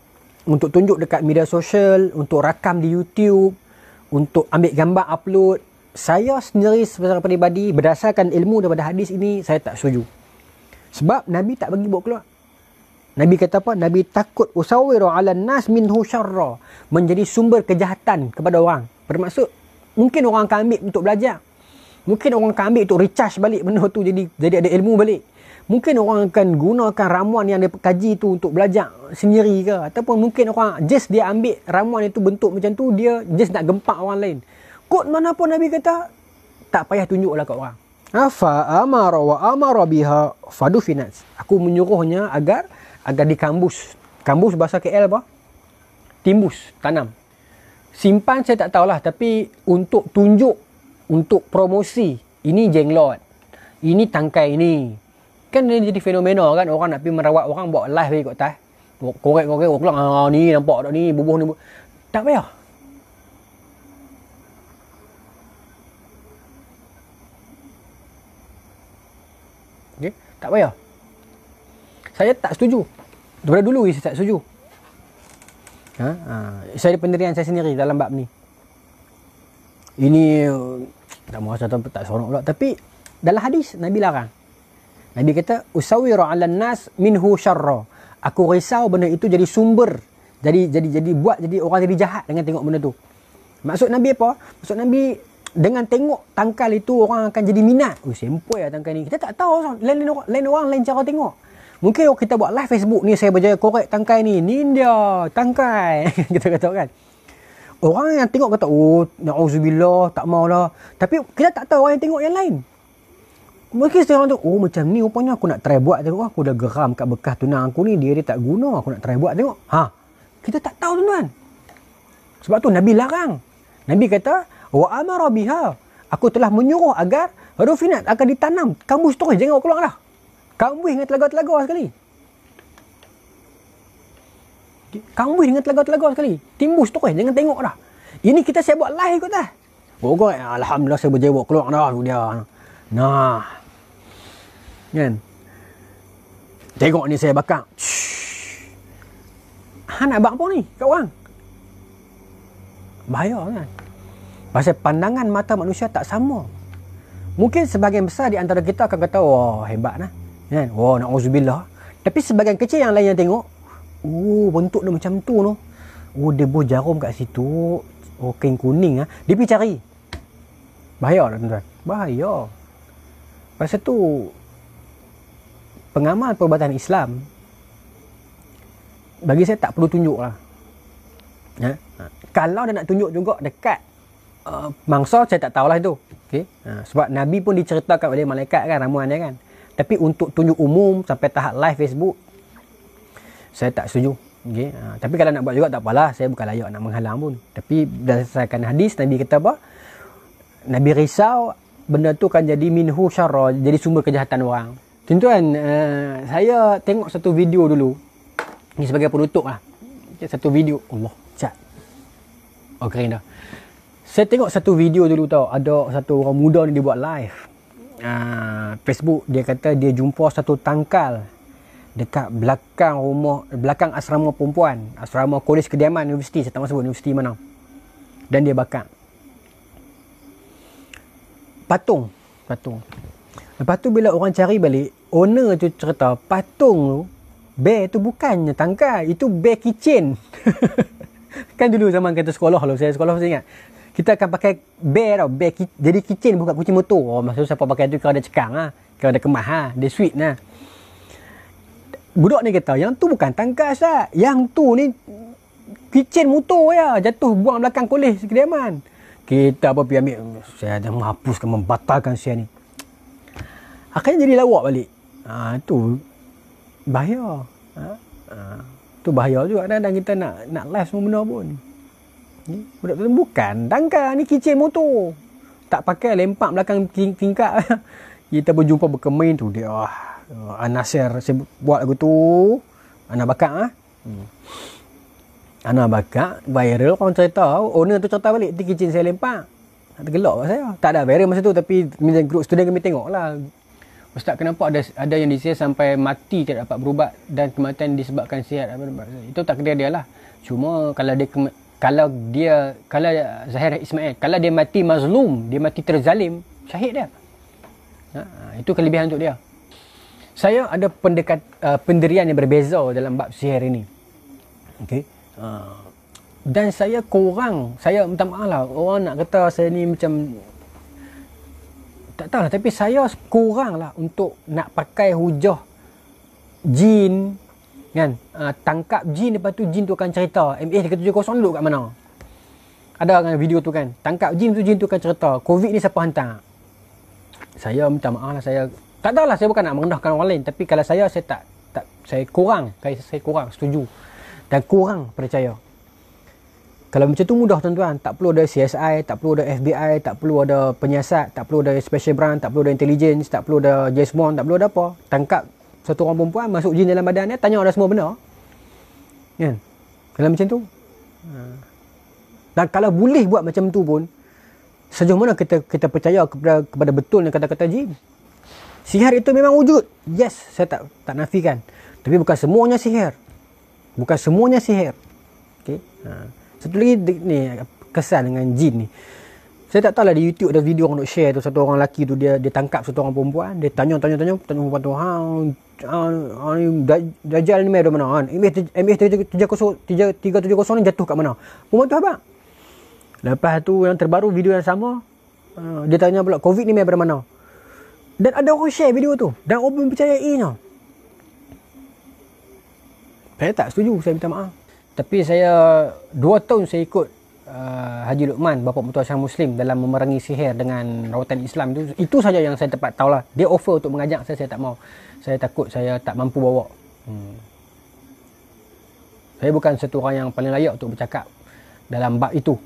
untuk tunjuk dekat media sosial, untuk rakam di YouTube, untuk ambil gambar upload, saya sendiri secara peribadi berdasarkan ilmu daripada hadis ini, saya tak setuju. Sebab Nabi tak bagi bawa keluar. Nabi kata apa? Nabi takut usawwiru 'alan nas minhu syarra, menjadi sumber kejahatan kepada orang. Bermaksud mungkin orang akan ambil untuk belajar. Mungkin orang akan ambil untuk recharge balik benda tu, jadi ada ilmu balik. Mungkin orang akan gunakan ramuan yang dia kaji tu untuk belajar sendiri ke, ataupun mungkin orang just dia ambil ramuan itu bentuk macam tu, dia just nak gempak orang lain. Kod mana pun Nabi kata tak payah tunjuklah kat orang. Fa amara wa amara biha fadufinat. Aku menyuruhnya agar dikambus. Kambus bahasa KL apa? Timbus, tanam. Simpan saya tak tahulah, tapi untuk tunjuk, untuk promosi, ini jenglot, ini tangkai ini. Kan dia jadi fenomena kan, orang nak pergi merawat orang, bawa live pergi kat atas. Korek-korek, pulang, ni nampak tak ni, bubuh ni. Tak payah. Okay? Tak payah. Saya tak setuju. Daripada dulu saya tak setuju. Saya ada pendirian saya sendiri dalam bab ni. Ini tak merasa tak seronok pula, tapi dalam hadis Nabi larang. Nabi kata usawiru 'alan nas minhu syarra. Aku risau benda itu jadi sumber, jadi buat jadi orang jadi jahat dengan tengok benda tu. Maksud Nabi apa? Maksud Nabi dengan tengok tangkal itu orang akan jadi minat. Sempoi lah tangkal ni. Kita tak tahu lain orang lain cara tengok. Mungkin kita buat live Facebook ni, saya berjaya korek tangkai ni. Ni dia tangkai. Kita kata kan. Orang yang tengok kata, oh, na'udzubillah, tak maulah. Tapi kita tak tahu orang yang tengok yang lain. Mungkin orang tu, oh macam ni rupanya aku nak try buat tengok. Aku dah geram kat bekas tunang aku ni. Dia tak guna. Aku nak try buat tengok. Kita tak tahu tuan-tuan. Sebab tu Nabi larang. Nabi kata, wa amara biha. Aku telah menyuruh agar rufinat akan ditanam. Kambus terus, jangan keluar dah. Kambus dengan telaga-telaga sekali. Kambus dengan telaga-telaga sekali. Timbus terus, jangan tengok dah. Ini kita saya buat live kot dah. Alhamdulillah saya berjaya buat keluar dah tu dia. Nah. Kan? Tengok ni saya bakar. Nak bak apa ni kat orang? Bahaya kan? Pasal pandangan mata manusia tak sama. Mungkin sebahagian besar di antara kita akan kata, wah hebat lah. Kan? Wah na'udzubillah. Tapi sebahagian kecil yang lain yang tengok, bentuk dia macam tu no. Dia buh jarum kat situ. Kain kuning lah. Dia pergi cari. Bahaya tak tuan-tuan? Bahaya. Pasal tu, pengamal perubatan Islam, bagi saya tak perlu tunjuk lah. Kalau dia nak tunjuk juga dekat mangsa, saya tak tahulah itu. Okay? Sebab Nabi pun diceritakan oleh malaikat kan, ramuan dia kan. Tapi untuk tunjuk umum sampai tahap live Facebook, saya tak setuju. Okay? Tapi kalau nak buat juga tak apalah. Saya bukan layak nak menghalang pun. Tapi berdasarkan hadis, Nabi kata apa? Nabi risau benda tu kan jadi minhu syarra, jadi sumber kejahatan orang. Tuan-tuan, saya tengok satu video dulu. Ini sebagai penutup lah. Satu video. Allah, cat. Kering dah. Saya tengok satu video dulu tau. Ada satu orang muda ni dia buat live. Facebook, dia kata dia jumpa satu tangkal dekat belakang asrama perempuan. Asrama Kolej Kediaman Universiti. Saya tak mahu sebut universiti mana. Dan dia bakar. Patung. Lepas tu bila orang cari balik, owner tu cerita patung tu, bear tu bukannya tangkai, itu bear kitchen. Kan dulu zaman kita sekolah, kalau saya sekolah saya ingat, kita akan pakai bear tau, jadi kitchen bukan kucing motor. Maksudnya siapa pakai tu kalau ada cekang lah, kalau ada kemas lah, dia sweet lah. Budak ni kata, yang tu bukan tangkai Ustaz, yang tu ni kitchen motor ya, jatuh buang belakang kolej Kediaman. Kita apa pergi ambil, saya dah menghapuskan, membatalkan saya ni. Akhirnya jadi lawak balik. Tu bahaya. Tu bahaya juga kadang-kadang kita nak live semua benda pun. Budak tu bukan tangkai, ni kitchen motor. Tak pakai lempak belakang tingkap. Kita berjumpa berkemain tu dia. Anasir saya buat lagu tu. Ana bakar Ana bakar viral, orang cerita, owner tu cerita balik tu kitchen saya lempak. Tergelak kat saya. Tak ada viral masa tu, tapi group student kami tengok lah. Ustaz, kenapa ada yang disiar sampai mati tidak dapat berubat dan kematian disebabkan sihat? Itu takdir dia lah. Cuma kalau Zahir Ismail, kalau dia mati mazlum, dia mati terzalim, syahid dia. Itu kelebihan untuk dia. Saya ada pendirian yang berbeza dalam bab sihir ini. Okey. Dan saya minta maaf lah, orang nak kata saya ni macam tak tahu lah, tapi saya kurang lah untuk nak pakai hujah jin kan, tangkap jin, lepas tu jin tu akan cerita MH370 duduk kat mana, ada kan video tu kan, tangkap jin tu akan cerita COVID ni siapa hantar. Saya minta maaf lah, saya tak tahu lah, saya bukan nak merendahkan orang lain, tapi kalau saya tak saya kurang setuju dan kurang percaya. Kalau macam tu mudah tuan-tuan, tak perlu ada CSI, tak perlu ada FBI, tak perlu ada penyiasat, tak perlu ada special branch, tak perlu ada intelligence, tak perlu ada James Bond, tak perlu ada apa. Tangkap satu orang perempuan, masuk jin dalam badan dia, tanya ada semua benda. Kan? Kalau macam tu. Dan kalau boleh buat macam tu pun, sejauh mana kita percaya kepada betulnya kata-kata jin. Sihir itu memang wujud. Yes, saya tak nafikan. Tapi bukan semuanya sihir. Okey. Satu lagi ni kesan dengan jin ni. Saya tak tahu lah di YouTube ada video orang nak share tu, satu orang lelaki tu dia tangkap satu orang perempuan, dia tanya perempuan tu, Dajjal ni dari mana? MH370 ni jatuh kat mana? Perempuan tu abang. Lepas tu yang terbaru video yang sama, dia tanya pula COVID ni dari mana? Dan ada orang share video tu dan orang mempercayainya. Saya tak setuju, saya minta maaf. Tapi saya 2 tahun saya ikut Haji Luqman, bapa mertua Syah Muslim, dalam memerangi sihir dengan rawatan Islam itu saja yang saya dapat tahu lah. Dia offer untuk mengajak saya tak mau. Saya takut saya tak mampu bawa. Saya bukan satu orang yang paling layak untuk bercakap dalam bab itu.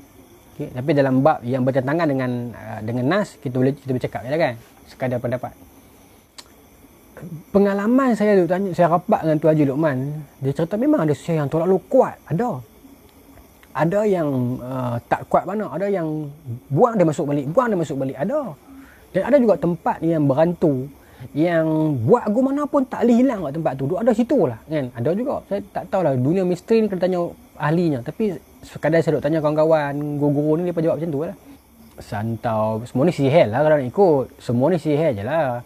Okay? Tapi dalam bab yang bertentangan dengan nas, kita boleh bercakap je lah kan. Sekadar pendapat. Pengalaman saya tu tanya, saya rapat dengan tu Haji Luqman, dia cerita memang ada sihir yang terlalu kuat. Ada yang tak kuat mana, ada yang buang dia masuk balik, ada. Dan ada juga tempat yang berhantu, yang buat aku mana pun tak boleh hilang kat tempat tu. Duk ada situ lah kan. Ada juga, saya tak tahulah, dunia misteri ni kena tanya ahlinya. Tapi sekadar saya duk tanya kawan-kawan, guru-guru ni, dia jawab macam tu lah. Santau, semua ni sihir lah kalau nak ikut. Semua ni sihir je lah.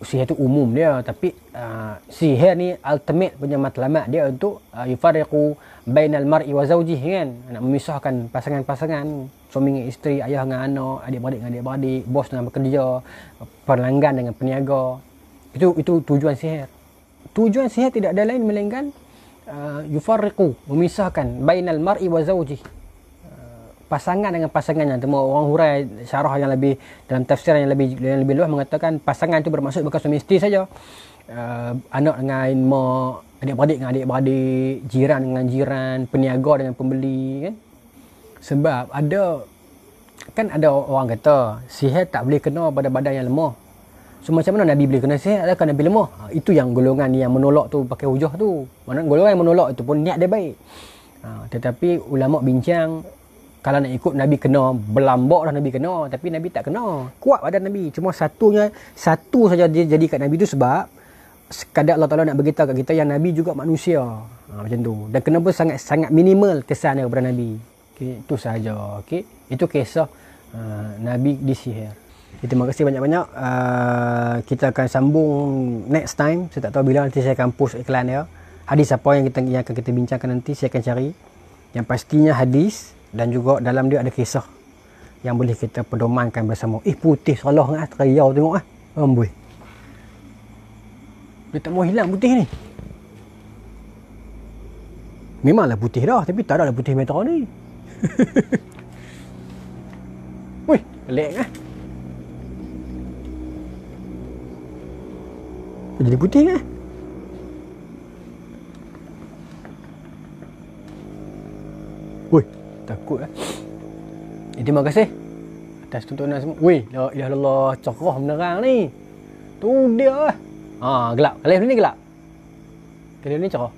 Sihir tu umum dia, tapi sihir ni ultimate punya matlamat dia untuk yufariqu bainal mar'i wa zawjihi kan, nak memisahkan pasangan-pasangan, suami dengan isteri, ayah dengan anak, adik-beradik dengan adik-beradik, bos dengan pekerja, pelanggan dengan peniaga. Itu tujuan sihir. Tujuan sihir tidak ada lain melainkan yufariqu, memisahkan bainal mar'i wa zawjihi, pasangan dengan pasangannya. Temu orang hurai syarah yang lebih, dalam tafsir yang lebih luas mengatakan pasangan itu bermaksud bukan suami isteri saja, anak dengan mak, adik-beradik dengan adik-beradik, jiran dengan jiran, peniaga dengan pembeli kan. Sebab ada orang kata sihir tak boleh kena pada badan yang lemah. So macam mana Nabi boleh kena sihir? Adakah Nabi lemah? Itu yang golongan yang menolak tu pakai hujah tu. Mana golongan yang menolak itu pun niat dia baik. Tetapi ulama bincang, kalau nak ikut Nabi kena, berlambak dah Nabi kena, tapi Nabi tak kena. Kuat badan Nabi. Cuma satu saja dia jadi kat Nabi tu sebab sekadar Allah Ta'ala nak beritahu kat kita yang Nabi juga manusia. Macam tu. Dan kenapa sangat minimal kesan dia kepada Nabi. Okay, itu sahaja. Okay. Itu kisah Nabi disihir. Terima kasih banyak-banyak. Kita akan sambung next time. Saya tak tahu bila nanti saya akan post iklan dia. Hadis apa yang akan kita bincangkan nanti, saya akan cari. Yang pastinya hadis, dan juga dalam dia ada kisah yang boleh kita pedomankan bersama. Putih salah kan, terayau tengok ah. Amboi. Dia tak mau hilang putih ni. Memanglah putih dah, tapi tak ada putih merah ni. Wih, pelik ah. Jadi putih kan? Wih, takut lah. Terima kasih atas tontonan semua. Wih, la ilaha illallah, cerah menerang ni. Tu dia lah. Gelap. Kali ni gelap. Kali ni cerah.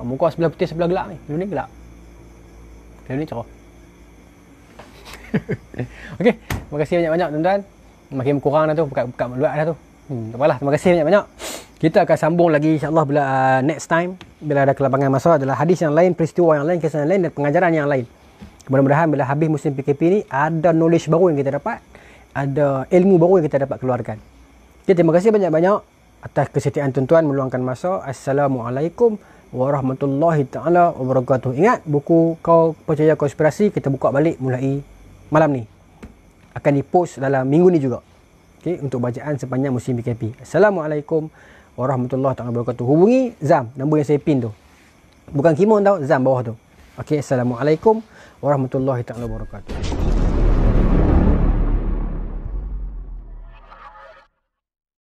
Muka sebelah putih, sebelah gelap ni. Kali ni gelap. Kali ni cerah. Okey, terima kasih banyak-banyak tuan-tuan. Makin kurang dah tu, buka luar dah tu. Tak apalah, terima kasih banyak-banyak. Kita akan sambung lagi insya-Allah bila next time, bila ada kelapangan masa, adalah hadis yang lain, peristiwa yang lain, kisah yang lain dan pengajaran yang lain. Mudah-mudahan bila habis musim PKP ni ada knowledge baru yang kita dapat, ada ilmu baru yang kita dapat keluarkan. Okay, terima kasih banyak-banyak atas kesetiaan tuan-tuan meluangkan masa. Assalamualaikum warahmatullahi taala wabarakatuh. Ingat, buku Kau Percaya Konspirasi kita buka balik mulai malam ni. Akan dipost dalam minggu ni juga. Okay, untuk bacaan sepanjang musim PKP. Assalamualaikum warahmatullahi taala wabarakatuh. Hubungi Zam, nombor yang saya pin tu. Bukan Kimon tau, Zam bawah tu. Okey, assalamualaikum warahmatullahi taala wabarakatuh.